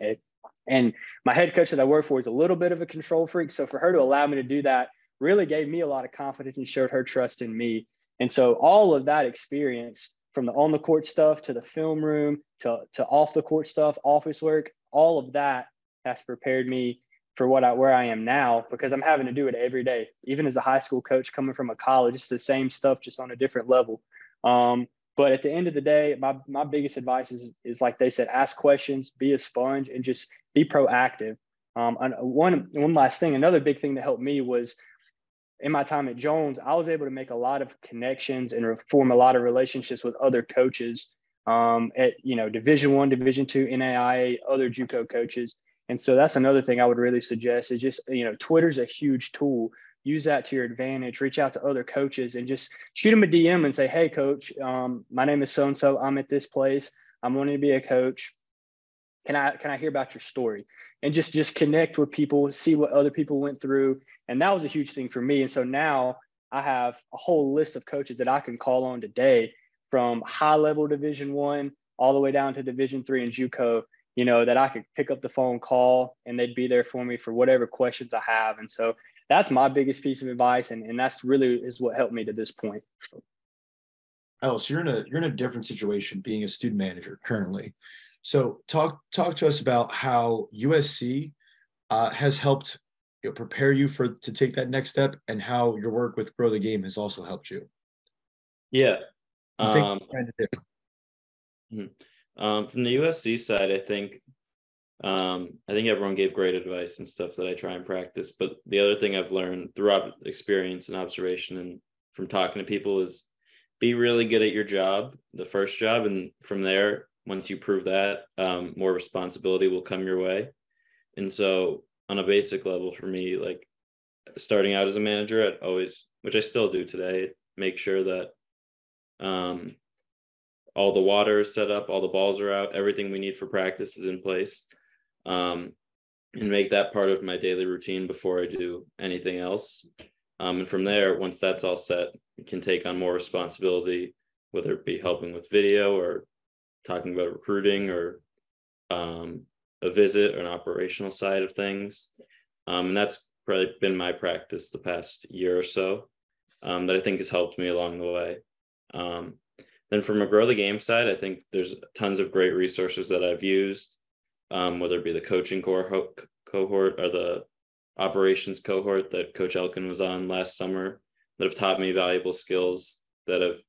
And my head coach that I work for is a little bit of a control freak. So for her to allow me to do that really gave me a lot of confidence and showed her trust in me. And so all of that experience, from the on the court stuff to the film room to off the court stuff, office work, all of that has prepared me for where I am now, because I'm having to do it every day. Even as a high school coach coming from a college, it's the same stuff, just on a different level. But at the end of the day, my biggest advice is like they said, ask questions, be a sponge, and just be proactive. And one last thing, another big thing that helped me was, in my time at Jones, I was able to make a lot of connections and form a lot of relationships with other coaches at, you know, Division I, Division II, NAIA, other JUCO coaches. And so that's another thing I would really suggest is just, you know, Twitter's a huge tool. Use that to your advantage. Reach out to other coaches and just shoot them a DM and say, hey, coach, my name is so-and-so. I'm at this place. I'm wanting to be a coach. Can I hear about your story? and just connect with people, see what other people went through. And that was a huge thing for me. And so now I have a whole list of coaches that I can call on today, from high level Division I all the way down to Division III and JUCO, that I could pick up the phone, call, and they'd be there for me for whatever questions I have. And so that's my biggest piece of advice. And that's really is what helped me to this point. Ellis, you're in a different situation being a student manager currently. So talk to us about how USC has helped prepare you to take that next step, and how your work with Grow the Game has also helped you. Yeah. Kind of different. From the USC side, I think everyone gave great advice and stuff that I try and practice. But the other thing I've learned throughout experience and observation and from talking to people is be really good at your job, the first job. And from there, once you prove that, more responsibility will come your way. And so on a basic level for me, like starting out as a manager, I'd always, which I still do today, make sure that all the water is set up, all the balls are out, everything we need for practice is in place, and make that part of my daily routine before I do anything else. And from there, once that's all set, you can take on more responsibility, whether it be helping with video or talking about recruiting or a visit or an operational side of things. And that's probably been my practice the past year or so, that I think has helped me along the way. Then from a Grow the Game side, I think there's tons of great resources that I've used, whether it be the coaching cohort or the operations cohort that Coach Elkin was on last summer, that have taught me valuable skills that I've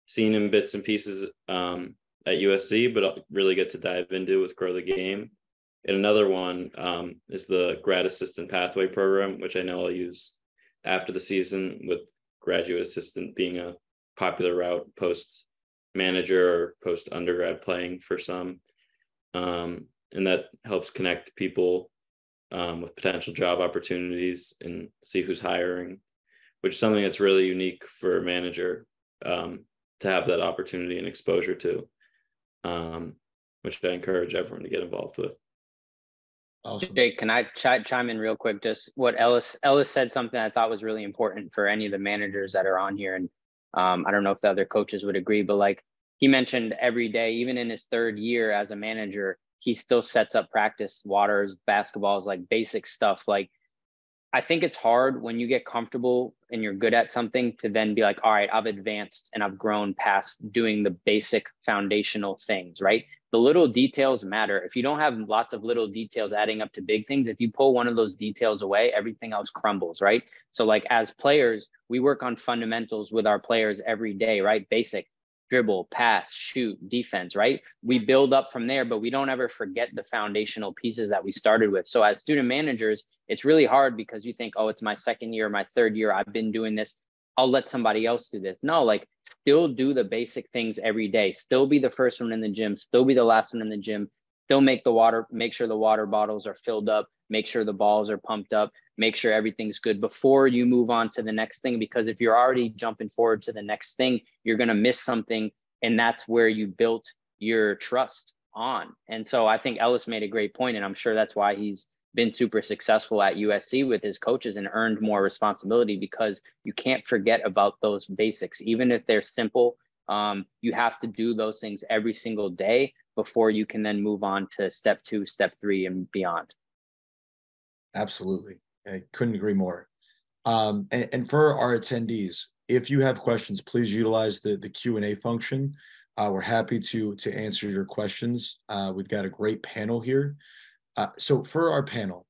seen in bits and pieces at USC, but I'll really get to dive into with Grow the Game. And another one is the grad assistant pathway program, which I know I'll use after the season, with graduate assistant being a popular route post manager or post undergrad playing for some. And that helps connect people with potential job opportunities and see who's hiring, which is something that's really unique for a manager to have that opportunity and exposure to, which I encourage everyone to get involved with. Awesome. Jake, can I chime in real quick? Just what Ellis said, something I thought was really important for any of the managers that are on here. And I don't know if the other coaches would agree, but like he mentioned, every day, even in his third year as a manager, he still sets up practice, waters, basketballs, like basic stuff. Like, I think it's hard when you get comfortable and you're good at something to then be like, all right, I've advanced and I've grown past doing the basic foundational things, right? The little details matter. If you don't have lots of little details adding up to big things, if you pull one of those details away, everything else crumbles, right? So like as players, we work on fundamentals with our players every day, right? Basic, dribble, pass, shoot, defense, right? We build up from there, but we don't ever forget the foundational pieces that we started with. So as student managers, it's really hard because you think, oh, it's my second year, my third year, I've been doing this, I'll let somebody else do this. No, like still do the basic things every day. Still be the first one in the gym, still be the last one in the gym, still make sure the water bottles are filled up, make sure the balls are pumped up, make sure everything's good before you move on to the next thing. Because if you're already jumping forward to the next thing, you're going to miss something. And that's where you built your trust on. And so I think Ellis made a great point, and I'm sure that's why he's been super successful at USC with his coaches and earned more responsibility, because you can't forget about those basics. Even if they're simple, you have to do those things every single day before you can then move on to step 2, step 3 and beyond. Absolutely. I couldn't agree more. And for our attendees, if you have questions, please utilize the Q&A function. We're happy to answer your questions. We've got a great panel here. So for our panel,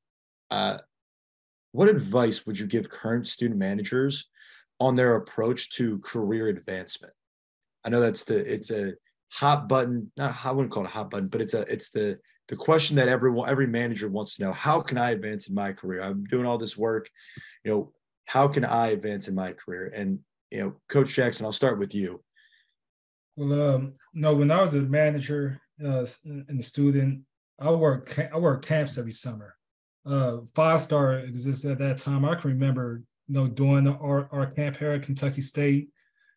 what advice would you give current student managers on their approach to career advancement? I know it's a hot button, I wouldn't call it a hot button, but it's the question that every manager wants to know. How can I advance in my career? I'm doing all this work, how can I advance in my career? And, Coach Jackson, I'll start with you. Well, when I was a manager and a student, I worked camps every summer. 5-star existed at that time. I can remember, doing our camp here at Kentucky State,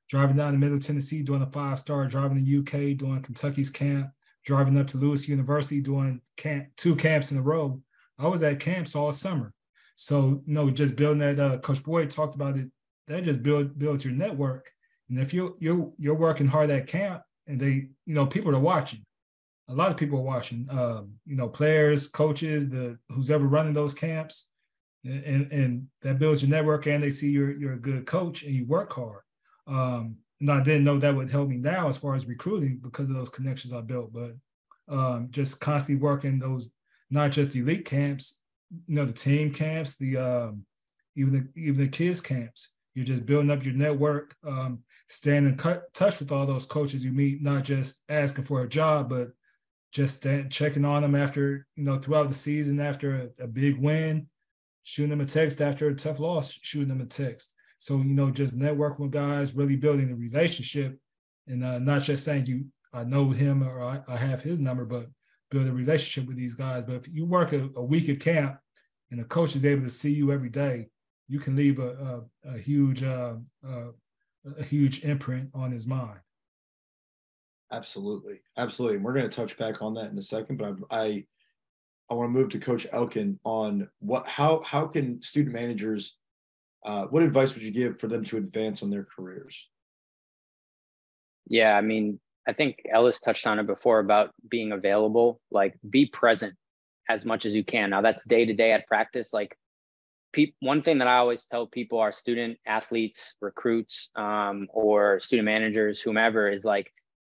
driving down to Middle Tennessee, doing a 5-star, driving to UK, doing Kentucky's camp, driving up to Lewis University, doing 2 camps in a row. I was at camps all summer. So, just building that, Coach Boyd talked about it, that just builds your network. And if you're working hard at camp and people are watching, a lot of people are watching, players, coaches, who's ever running those camps, and that builds your network, and they see you're a good coach and you work hard. And I didn't know that would help me now as far as recruiting because of those connections I built, but just constantly working those, not just elite camps, the team camps, even the kids camps. You're just building up your network, staying in touch with all those coaches you meet, not just asking for a job, but just checking on them after, throughout the season, after a big win, shooting them a text after a tough loss, shooting them a text. So, just networking with guys, really building a relationship, and not just saying I know him or I have his number, but build a relationship with these guys. But if you work a week at camp and the coach is able to see you every day, you can leave a huge imprint on his mind. Absolutely. Absolutely. And we're going to touch back on that in a second, but I want to move to Coach Elkin on how can student managers, what advice would you give for them to advance on their careers? Yeah, I mean, I think Ellis touched on it before about being available, like be present as much as you can. Now that's day to day at practice. Like one thing that I always tell people, our student athletes, recruits, or student managers, whomever, is like,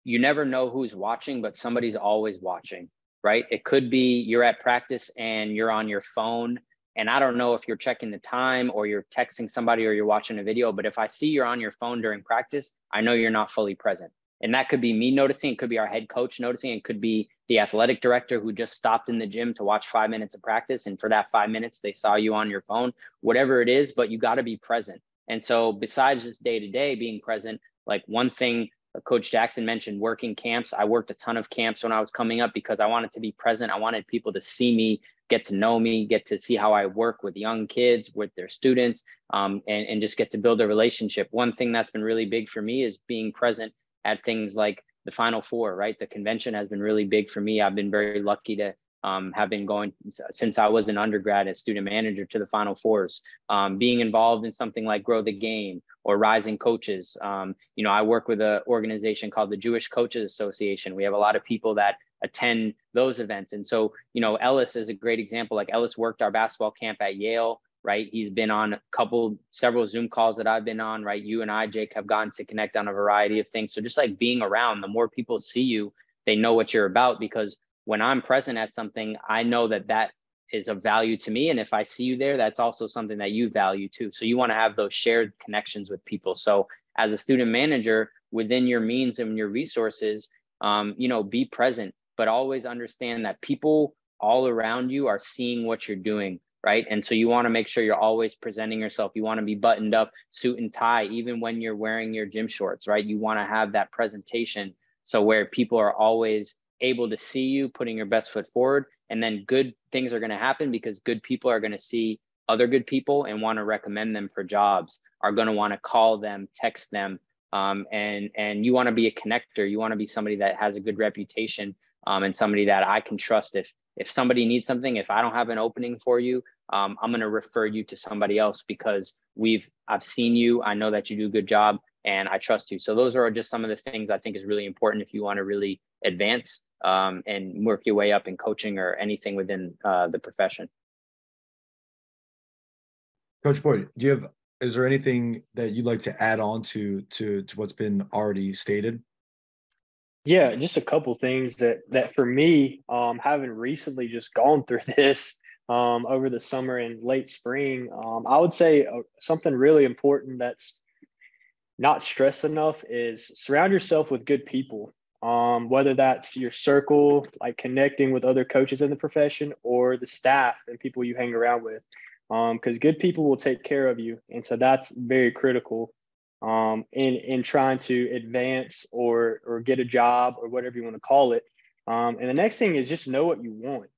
you never know who's watching, but somebody's always watching, right? It could be you're at practice and you're on your phone, and I don't know if you're checking the time or you're texting somebody or you're watching a video, but if I see you're on your phone during practice, I know you're not fully present. And that could be me noticing, it could be our head coach noticing, it could be the athletic director who just stopped in the gym to watch 5 minutes of practice, and for that 5 minutes, they saw you on your phone, whatever it is, but you got to be present. And so besides just day to day being present, like one thing Coach Jackson mentioned, working camps. I worked a ton of camps when I was coming up because I wanted to be present. I wanted people to see me, get to know me, get to see how I work with young kids, with their students, and just get to build a relationship. One thing that's been really big for me is being present at things like the Final Four, right? The convention has been really big for me. I've been very lucky to have been going since I was an undergrad as student manager to the Final Fours, being involved in something like Grow the Game or Rising Coaches. I work with an organization called the Jewish Coaches Association. We have a lot of people that attend those events. And so, Ellis is a great example. Like Ellis worked our basketball camp at Yale, right? He's been on several Zoom calls that I've been on, right? You and I, Jake, have gotten to connect on a variety of things. So just like being around, the more people see you, they know what you're about, because when I'm present at something, I know that is of value to me. And if I see you there, that's also something that you value too. So you want to have those shared connections with people. So as a student manager, within your means and your resources, be present, but always understand that people all around you are seeing what you're doing, right? And so you want to make sure you're always presenting yourself. You want to be buttoned up, suit and tie, even when you're wearing your gym shorts, right? You want to have that presentation. So where people are always able to see you putting your best foot forward, and then good things are going to happen because good people are going to see other good people and want to recommend them for jobs, are going to want to call them, text them. And you want to be a connector. You want to be somebody that has a good reputation, and somebody that I can trust. If somebody needs something, if I don't have an opening for you, I'm going to refer you to somebody else because I've seen you. I know that you do a good job and I trust you. So those are just some of the things I think is really important if you want to really advance and work your way up in coaching or anything within the profession. Coach Boyd, is there anything that you'd like to add on to what's been already stated? Yeah, just a couple things that for me, having recently just gone through this over the summer and late spring, I would say something really important that's not stressed enough is surround yourself with good people. Whether that's your circle, like connecting with other coaches in the profession, or the staff and people you hang around with, because good people will take care of you. And so that's very critical in trying to advance or get a job or whatever you want to call it. And the next thing is just know what you want,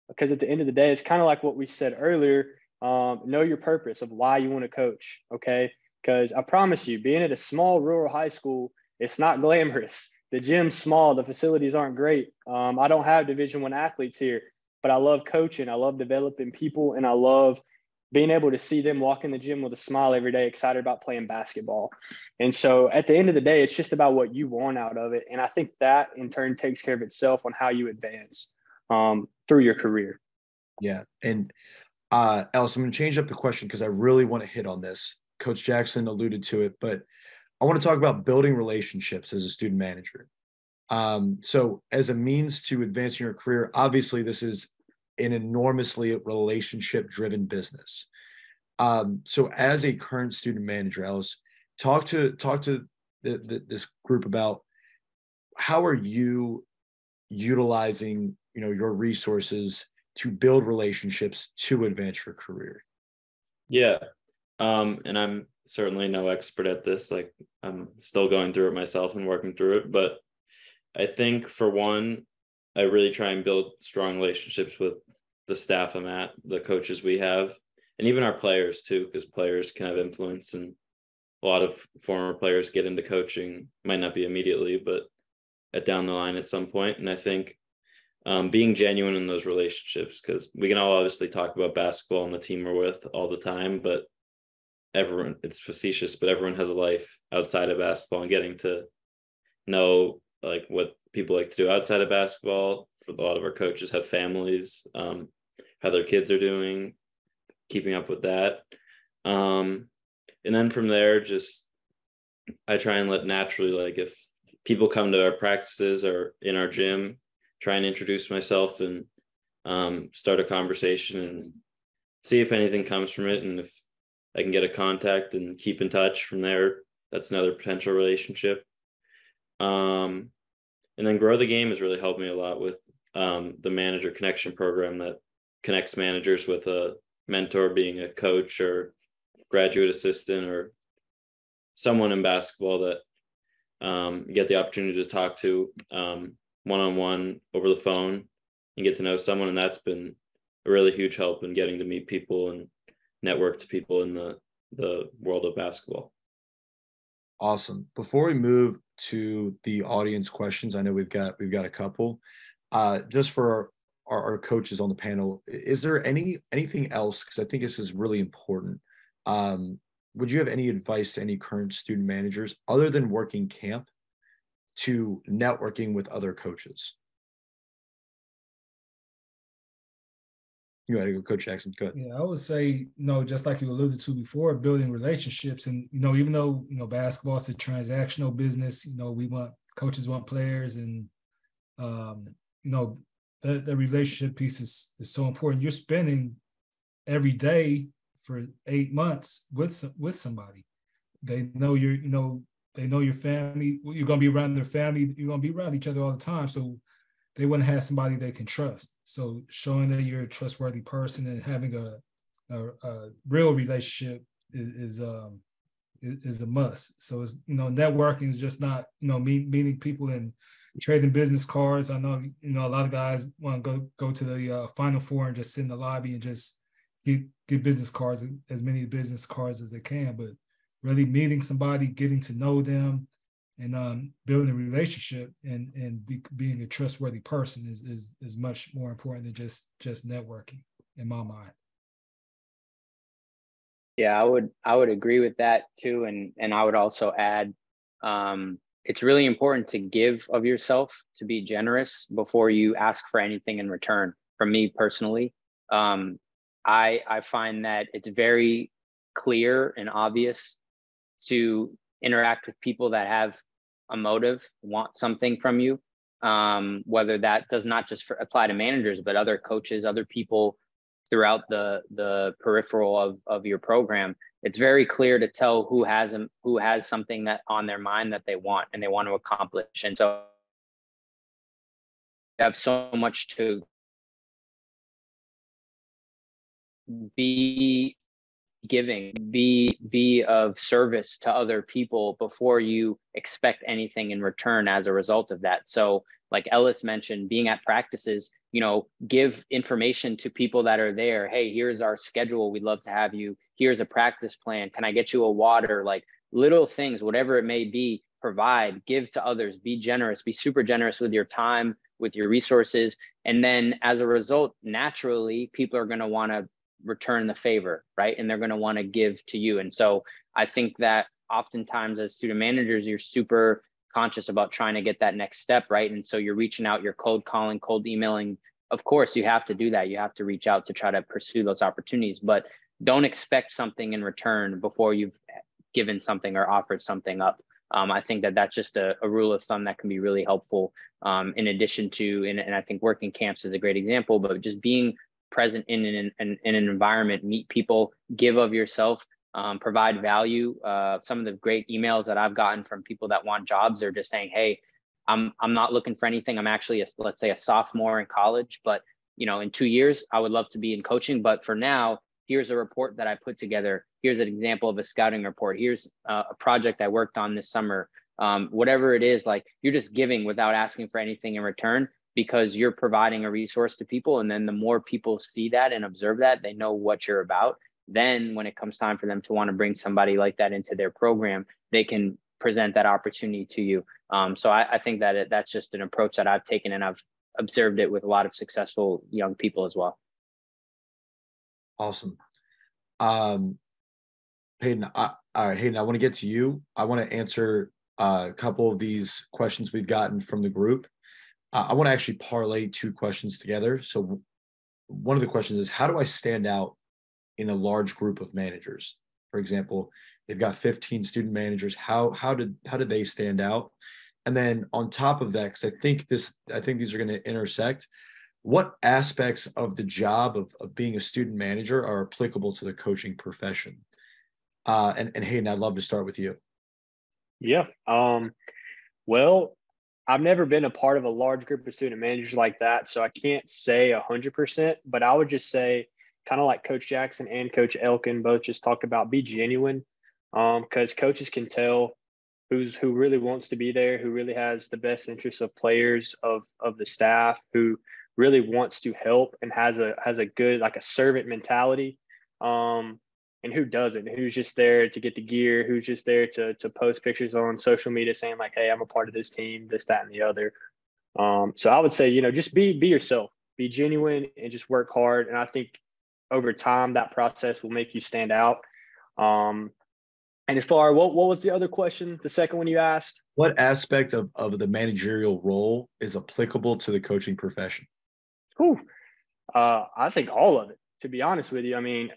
because at the end of the day, it's kind of like what we said earlier, know your purpose of why you want to coach, okay? Because I promise you, being at a small rural high school, it's not glamorous. The gym's small, the facilities aren't great. I don't have Division I athletes here, but I love coaching. I love developing people, and I love being able to see them walk in the gym with a smile every day, excited about playing basketball. And so at the end of the day, it's just about what you want out of it. And I think that in turn takes care of itself on how you advance through your career. Yeah. And Ellis, I'm going to change up the question because I really want to hit on this. Coach Jackson alluded to it, but I want to talk about building relationships as a student manager. So as a means to advancing your career, obviously this is an enormously relationship-driven business. So as a current student manager, Ellis, talk to this group about how are you utilizing, your resources to build relationships to advance your career? Yeah. And I'm certainly no expert at this. Like, I'm still going through it myself and working through it. But I think, for one, I really try and build strong relationships with the staff I'm at, the coaches we have, and even our players too, because players can have influence, and a lot of former players get into coaching, might not be immediately, but down the line at some point. And I think being genuine in those relationships, because we can all obviously talk about basketball and the team we're with all the time, but everyone, it's facetious, but everyone has a life outside of basketball, and getting to know like what people like to do outside of basketball. For a lot of our coaches have families, how their kids are doing, keeping up with that. And then from there, just I try and let naturally, like if people come to our practices or in our gym, try and introduce myself and start a conversation and see if anything comes from it. And if I can get a contact and keep in touch from there, that's another potential relationship. And then Grow the Game has really helped me a lot with the manager connection program that connects managers with a mentor, being a coach or graduate assistant or someone in basketball that you get the opportunity to talk to one-on-one over the phone and get to know someone. And that's been a really huge help in getting to meet people and network to people in the world of basketball. Awesome. Before we move to the audience questions, I know we've got a couple. Just for our coaches on the panel, is there anything else? Because I think this is really important. Would you have any advice to any current student managers other than working camp to networking with other coaches? You got to go, Coach Jackson. Go ahead. Yeah, I would say, just like you alluded to before, building relationships. And, even though, basketball is a transactional business, coaches want players, and, the relationship piece is so important. You're spending every day for 8 months with somebody. They know they know your family. You're going to be around their family. You're going to be around each other all the time. So they want to have somebody they can trust. So showing that you're a trustworthy person and having a real relationship is a must. So it's, networking is just not, meeting people and trading business cards. I know, a lot of guys want to go to the Final Four and just sit in the lobby and just get business cards, as many business cards as they can, but really meeting somebody, getting to know them, and building a relationship and being a trustworthy person is much more important than just networking, in my mind. Yeah, I would agree with that too, and I would also add, it's really important to give of yourself, to be generous before you ask for anything in return. For me personally, I find that it's very clear and obvious to interact with people that have a motive, want something from you, whether that does not just apply to managers, but other coaches, other people throughout the peripheral of your program. It's very clear to tell who has something that on their mind that they want and they want to accomplish. And so you have so much to be giving, be of service to other people before you expect anything in return as a result of that. So like Ellis mentioned, being at practices, give information to people that are there. Hey, here's our schedule. We'd love to have you. Here's a practice plan. Can I get you a water? Like little things, whatever it may be, provide, give to others, be generous, be super generous with your time, with your resources. And then as a result, naturally, people are going to want to return the favor, right? And they're going to want to give to you. And so I think that oftentimes as student managers, you're super conscious about trying to get that next step, right? And so you're reaching out, you're cold calling, cold emailing. Of course, you have to do that. You have to reach out to try to pursue those opportunities, but don't expect something in return before you've given something or offered something up. I think that that's just a rule of thumb that can be really helpful. In addition to, and I think working camps is a great example, but just being present in an environment, meet people, give of yourself, provide value. Some of the great emails that I've gotten from people that want jobs are just saying, hey, I'm not looking for anything. I'm actually, let's say, a sophomore in college, but in 2 years, I would love to be in coaching. But for now, here's a report that I put together. Here's an example of a scouting report. Here's a project I worked on this summer. Whatever it is, like, you're just giving without asking for anything in return, because you're providing a resource to people. And then the more people see that and observe that, they know what you're about. Then when it comes time for them to want to bring somebody like that into their program, they can present that opportunity to you. So I think that that's just an approach that I've taken, and I've observed it with a lot of successful young people as well. Awesome. Hayden, all right, Hayden, I want to get to you. I want to answer a couple of these questions we've gotten from the group. I want to actually parlay two questions together. So one of the questions is, how do I stand out in a large group of managers? For example, they've got 15 student managers. How did they stand out? And then on top of that, because I think these are going to intersect, what aspects of the job of being a student manager are applicable to the coaching profession? And Hayden, I'd love to start with you. Yeah. Well, I've never been a part of a large group of student managers like that, so I can't say 100%, but I would just say, kind of like Coach Jackson and Coach Elkin both just talked about, be genuine, because coaches can tell who really wants to be there, who really has the best interests of players, of the staff, who really wants to help and has a good, like, a servant mentality, and who doesn't, who's just there to get the gear, who's just there to post pictures on social media saying, like, hey, I'm a part of this team, this, that, and the other. So I would say, just be yourself, be genuine, and just work hard. And I think over time that process will make you stand out. And as far, what was the other question? The second one you asked? What aspect of the managerial role is applicable to the coaching profession? I think all of it, to be honest with you. I mean,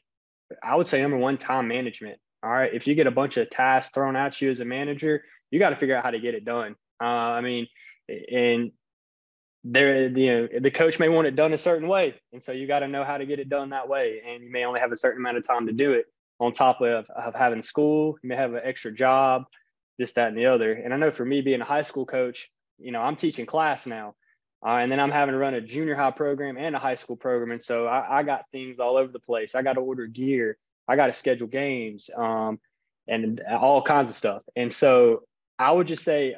I would say number one, time management. All right. If you get a bunch of tasks thrown at you as a manager, you got to figure out how to get it done. And the coach may want it done a certain way. And so you got to know how to get it done that way. And you may only have a certain amount of time to do it, on top of having school. You may have an extra job, this, that, and the other. And I know for me, being a high school coach, I'm teaching class now. And then I'm having to run a junior high program and a high school program. And so I got things all over the place. I got to order gear. I got to schedule games, and all kinds of stuff. And so I would just say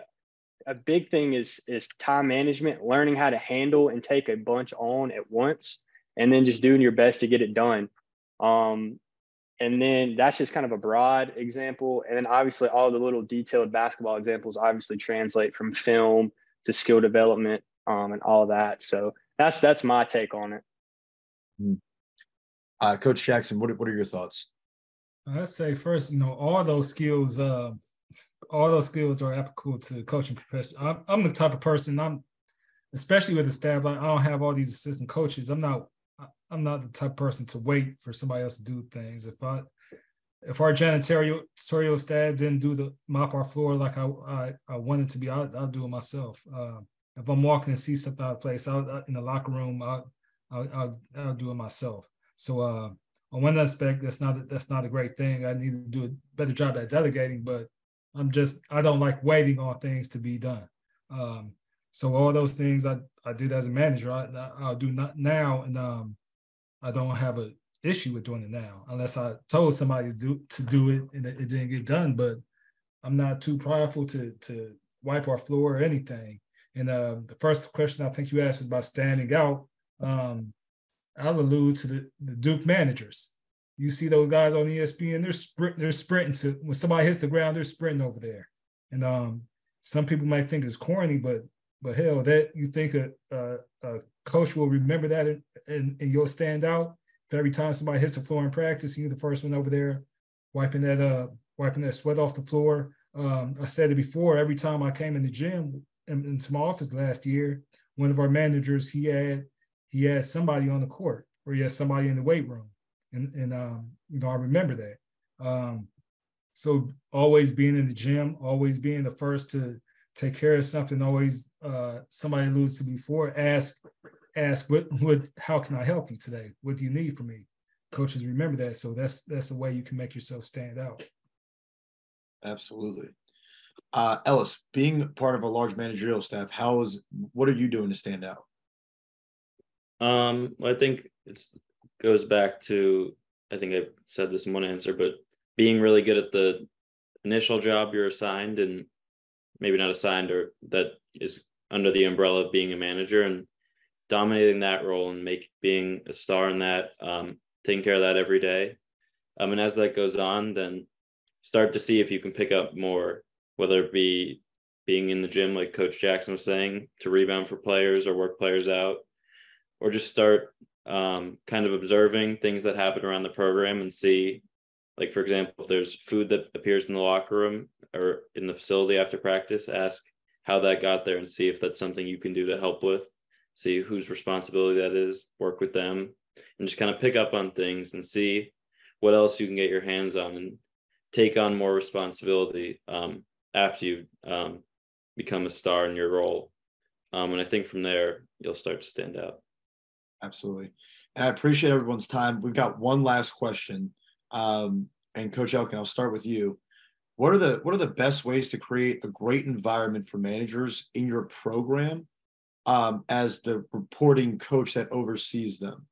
a big thing is time management, learning how to handle and take a bunch on at once, and then just doing your best to get it done. And then that's just kind of a broad example. And then obviously all the little detailed basketball examples obviously translate from film to skill development, and all of that. So that's my take on it. Coach Jackson, what are your thoughts? I'd say first, all those skills are applicable to the coaching profession. I'm the type of person, especially with the staff, I don't have all these assistant coaches. I'm not the type of person to wait for somebody else to do things. If our janitorial staff didn't mop our floor like I wanted to be, I'll do it myself. If I'm walking and see something out of place in the locker room, I'll do it myself. So on one aspect, that's not a great thing. I need to do a better job at delegating, but I don't like waiting on things to be done. So all those things I did as a manager, I'll do not now, and I don't have an issue with doing it now, unless I told somebody to do it and it didn't get done. But I'm not too prideful to wipe our floor or anything. And the first question I think you asked was about standing out. I'll allude to the Duke managers. You see those guys on ESPN, they're sprinting to, when somebody hits the ground, they're sprinting over there. And some people might think it's corny, but hell, that you think a coach will remember that and you'll stand out. If every time somebody hits the floor in practice, you're the first one over there wiping that sweat off the floor. I said it before, every time I came in the gym into my office last year, one of our managers, he had somebody on the court, or he had somebody in the weight room. And I remember that. So always being in the gym, always being the first to take care of something, always somebody alludes to before, ask what how can I help you today? What do you need from me? Coaches remember that. So that's a way you can make yourself stand out. Absolutely. Ellis, being part of a large managerial staff, what are you doing to stand out? I think it goes back to, I think I said this in one answer, but being really good at the initial job you're assigned, and maybe not assigned, or that is under the umbrella of being a manager, and dominating that role and being a star in that, taking care of that every day. And as that goes on, then start to see if you can pick up more, whether it be being in the gym, like Coach Jackson was saying, to rebound for players or work players out, or just start kind of observing things that happen around the program and see, like, for example, if there's food that appears in the locker room or in the facility after practice, ask how that got there and see if that's something you can do to help with, see whose responsibility that is, work with them, and just kind of pick up on things and see what else you can get your hands on and take on more responsibility after you've become a star in your role. And I think from there, you'll start to stand out. Absolutely. And I appreciate everyone's time. We've got one last question. And Coach Elkin, I'll start with you. What are the best ways to create a great environment for managers in your program as the reporting coach that oversees them?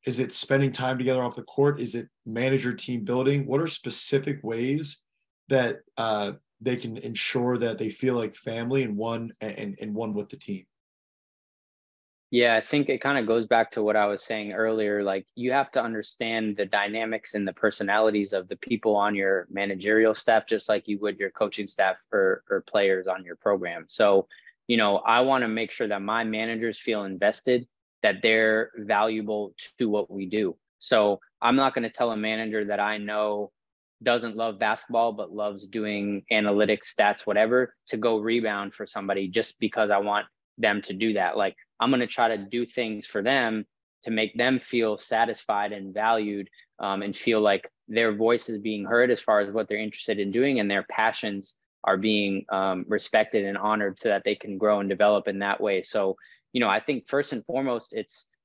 Is it spending time together off the court? Is it manager team building? What are specific ways that they can ensure that they feel like family and one with the team? Yeah, I think it kind of goes back to what I was saying earlier. Like, you have to understand the dynamics and the personalities of the people on your managerial staff, just like you would your coaching staff or players on your program. So, I want to make sure that my managers feel invested, that they're valuable to what we do. So I'm not going to tell a manager that I know doesn't love basketball, but loves doing analytics, stats, whatever, to go rebound for somebody just because I want them to do that. Like, I'm going to try to do things for them to make them feel satisfied and valued, and feel like their voice is being heard as far as what they're interested in doing, and their passions are being respected and honored, so that they can grow and develop in that way. So, I think first and foremost,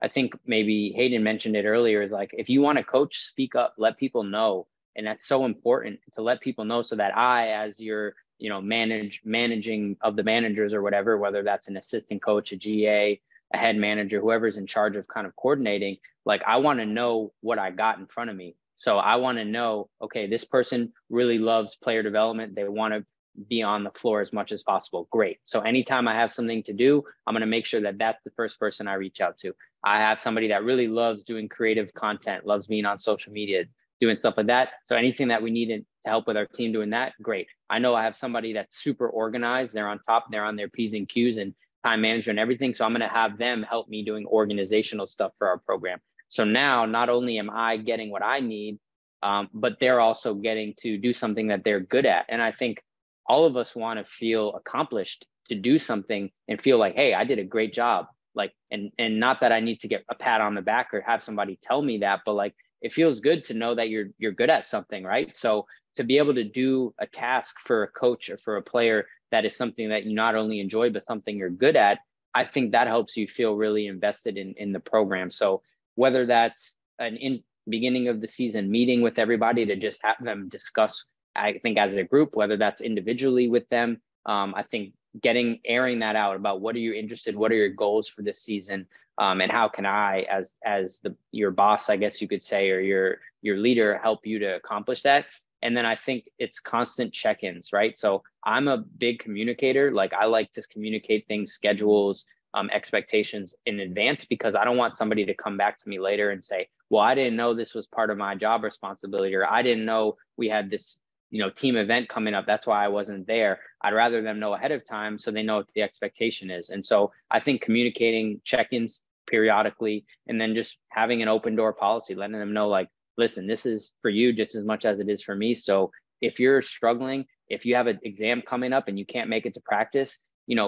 I think maybe Hayden mentioned it earlier, is like, if you want to coach, speak up, let people know. And that's so important, to let people know, so that I, as your managing of the managers or whatever, whether that's an assistant coach, a GA, a head manager, whoever's in charge of kind of coordinating, like, I want to know what I got in front of me. So I want to know, okay, this person really loves player development. They want to be on the floor as much as possible. Great. So anytime I have something to do, I'm going to make sure that that's the first person I reach out to. I have somebody that really loves doing creative content, loves being on social media, doing stuff like that. So anything that we need to help with our team doing that, great. I know I have somebody that's super organized. They're on top, they're on their P's and Q's and time management and everything. So I'm going to have them help me doing organizational stuff for our program. So now, not only am I getting what I need, but they're also getting to do something that they're good at. And I think all of us want to feel accomplished, to do something and feel like, hey, I did a great job. Like, and not that I need to get a pat on the back or have somebody tell me that, but like, it feels good to know that you're good at something, right? So to be able to do a task for a coach or for a player that is something that you not only enjoy, but something you're good at, I think that helps you feel really invested in the program. So whether that's an beginning of the season meeting with everybody to just have them discuss, I think as a group, whether that's individually with them, I think airing that out about what are you interested, what are your goals for this season, and how can I, as your boss, I guess you could say, or your leader, help you to accomplish that. And then I think it's constant check-ins, right? So I'm a big communicator. Like, I like to communicate things, schedules, expectations in advance, because I don't want somebody to come back to me later and say, well, I didn't know this was part of my job responsibility, or I didn't know we had this team event coming up. That's why I wasn't there. I'd rather them know ahead of time so they know what the expectation is. And so I think communicating check-ins periodically, and then just having an open door policy, letting them know, like, listen, this is for you just as much as it is for me. So if you're struggling, if you have an exam coming up and you can't make it to practice,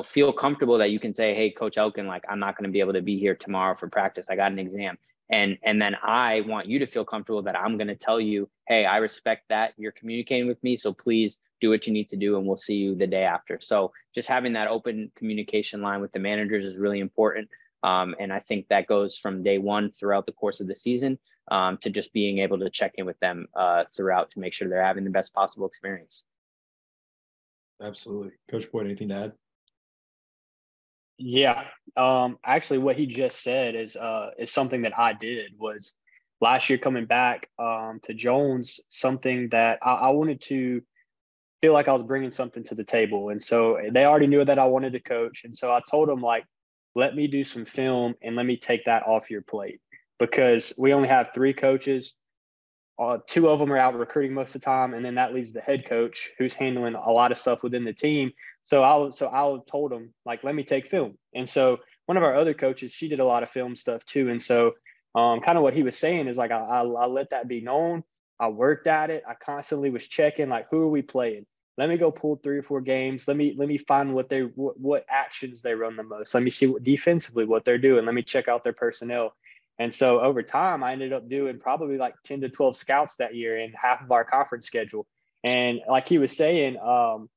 feel comfortable that you can say, hey, Coach Elkin, like, I'm not going to be able to be here tomorrow for practice. I got an exam. And then I want you to feel comfortable that I'm going to tell you, hey, I respect that you're communicating with me, so please do what you need to do, and we'll see you the day after. So just having that open communication line with the managers is really important. And I think that goes from day one throughout the course of the season, to just being able to check in with them throughout to make sure they're having the best possible experience. Absolutely. Coach Boyd, anything to add? Yeah. Actually, what he just said is something that I did was last year coming back to Jones, something that I wanted to feel like I was bringing something to the table. And so they already knew that I wanted to coach. And so I told them, like, let me do some film and let me take that off your plate, because we only have 3 coaches. 2 of them are out recruiting most of the time, and then that leaves the head coach who's handling a lot of stuff within the team. So I told him, like, let me take film. And so one of our other coaches, she did a lot of film stuff too. And so kind of what he was saying is, like, I let that be known. I worked at it. I constantly was checking, like, who are we playing? Let me go pull 3 or 4 games. Let me find what actions they run the most. Let me see what defensively what they're doing. Let me check out their personnel. And so over time, I ended up doing probably like 10 to 12 scouts that year in half of our conference schedule. And like he was saying, the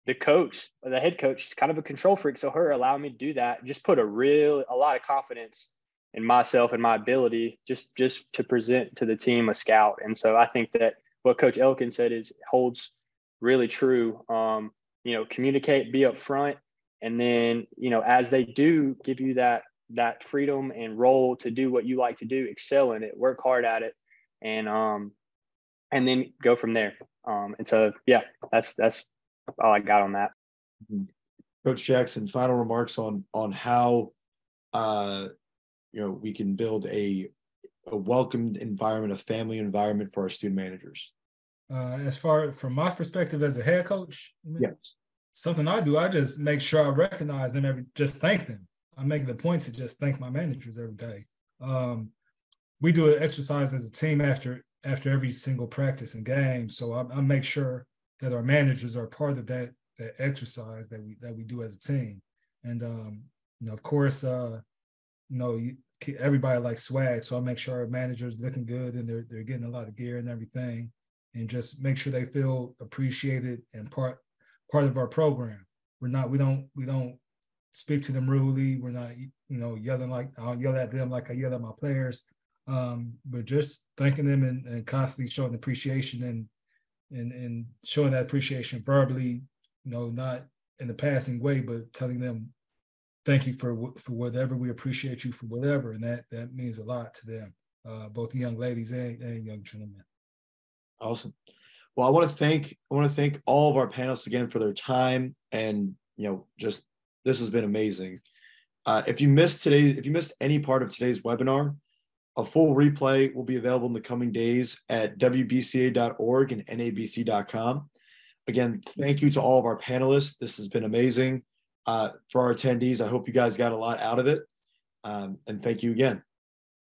head coach is kind of a control freak. So her allowing me to do that just put a lot of confidence in myself and my ability just to present to the team a scout. And so I think that what Coach Elkin said holds really true. Communicate, be upfront. And then, as they do give you that freedom and role to do what you like to do, excel in it, work hard at it, and then go from there. And so, yeah, that's all I got on that. Coach Jackson, final remarks on how we can build a welcomed environment, a family environment for our student managers. As far from my perspective as a head coach, yes, something I do, I just make sure I recognize them just thank them. I make the point to just thank my managers every day. We do an exercise as a team after every single practice and game. So I make sure that our managers are part of that exercise that we do as a team. And of course, everybody likes swag, so I make sure our managers looking good and they're getting a lot of gear and everything, and just make sure they feel appreciated and part of our program. We don't speak to them rudely. We're not, yelling like I'll yell at them like I yell at my players. But just thanking them and constantly showing appreciation and showing that appreciation verbally, not in a passing way, but telling them thank you for whatever. We appreciate you for whatever, and that means a lot to them, both young ladies and young gentlemen. Awesome. Well, I want to thank all of our panelists again for their time, and just this has been amazing. If you missed any part of today's webinar, a full replay will be available in the coming days at WBCA.org and NABC.com. Again, thank you to all of our panelists. This has been amazing. For our attendees, I hope you guys got a lot out of it. And thank you again.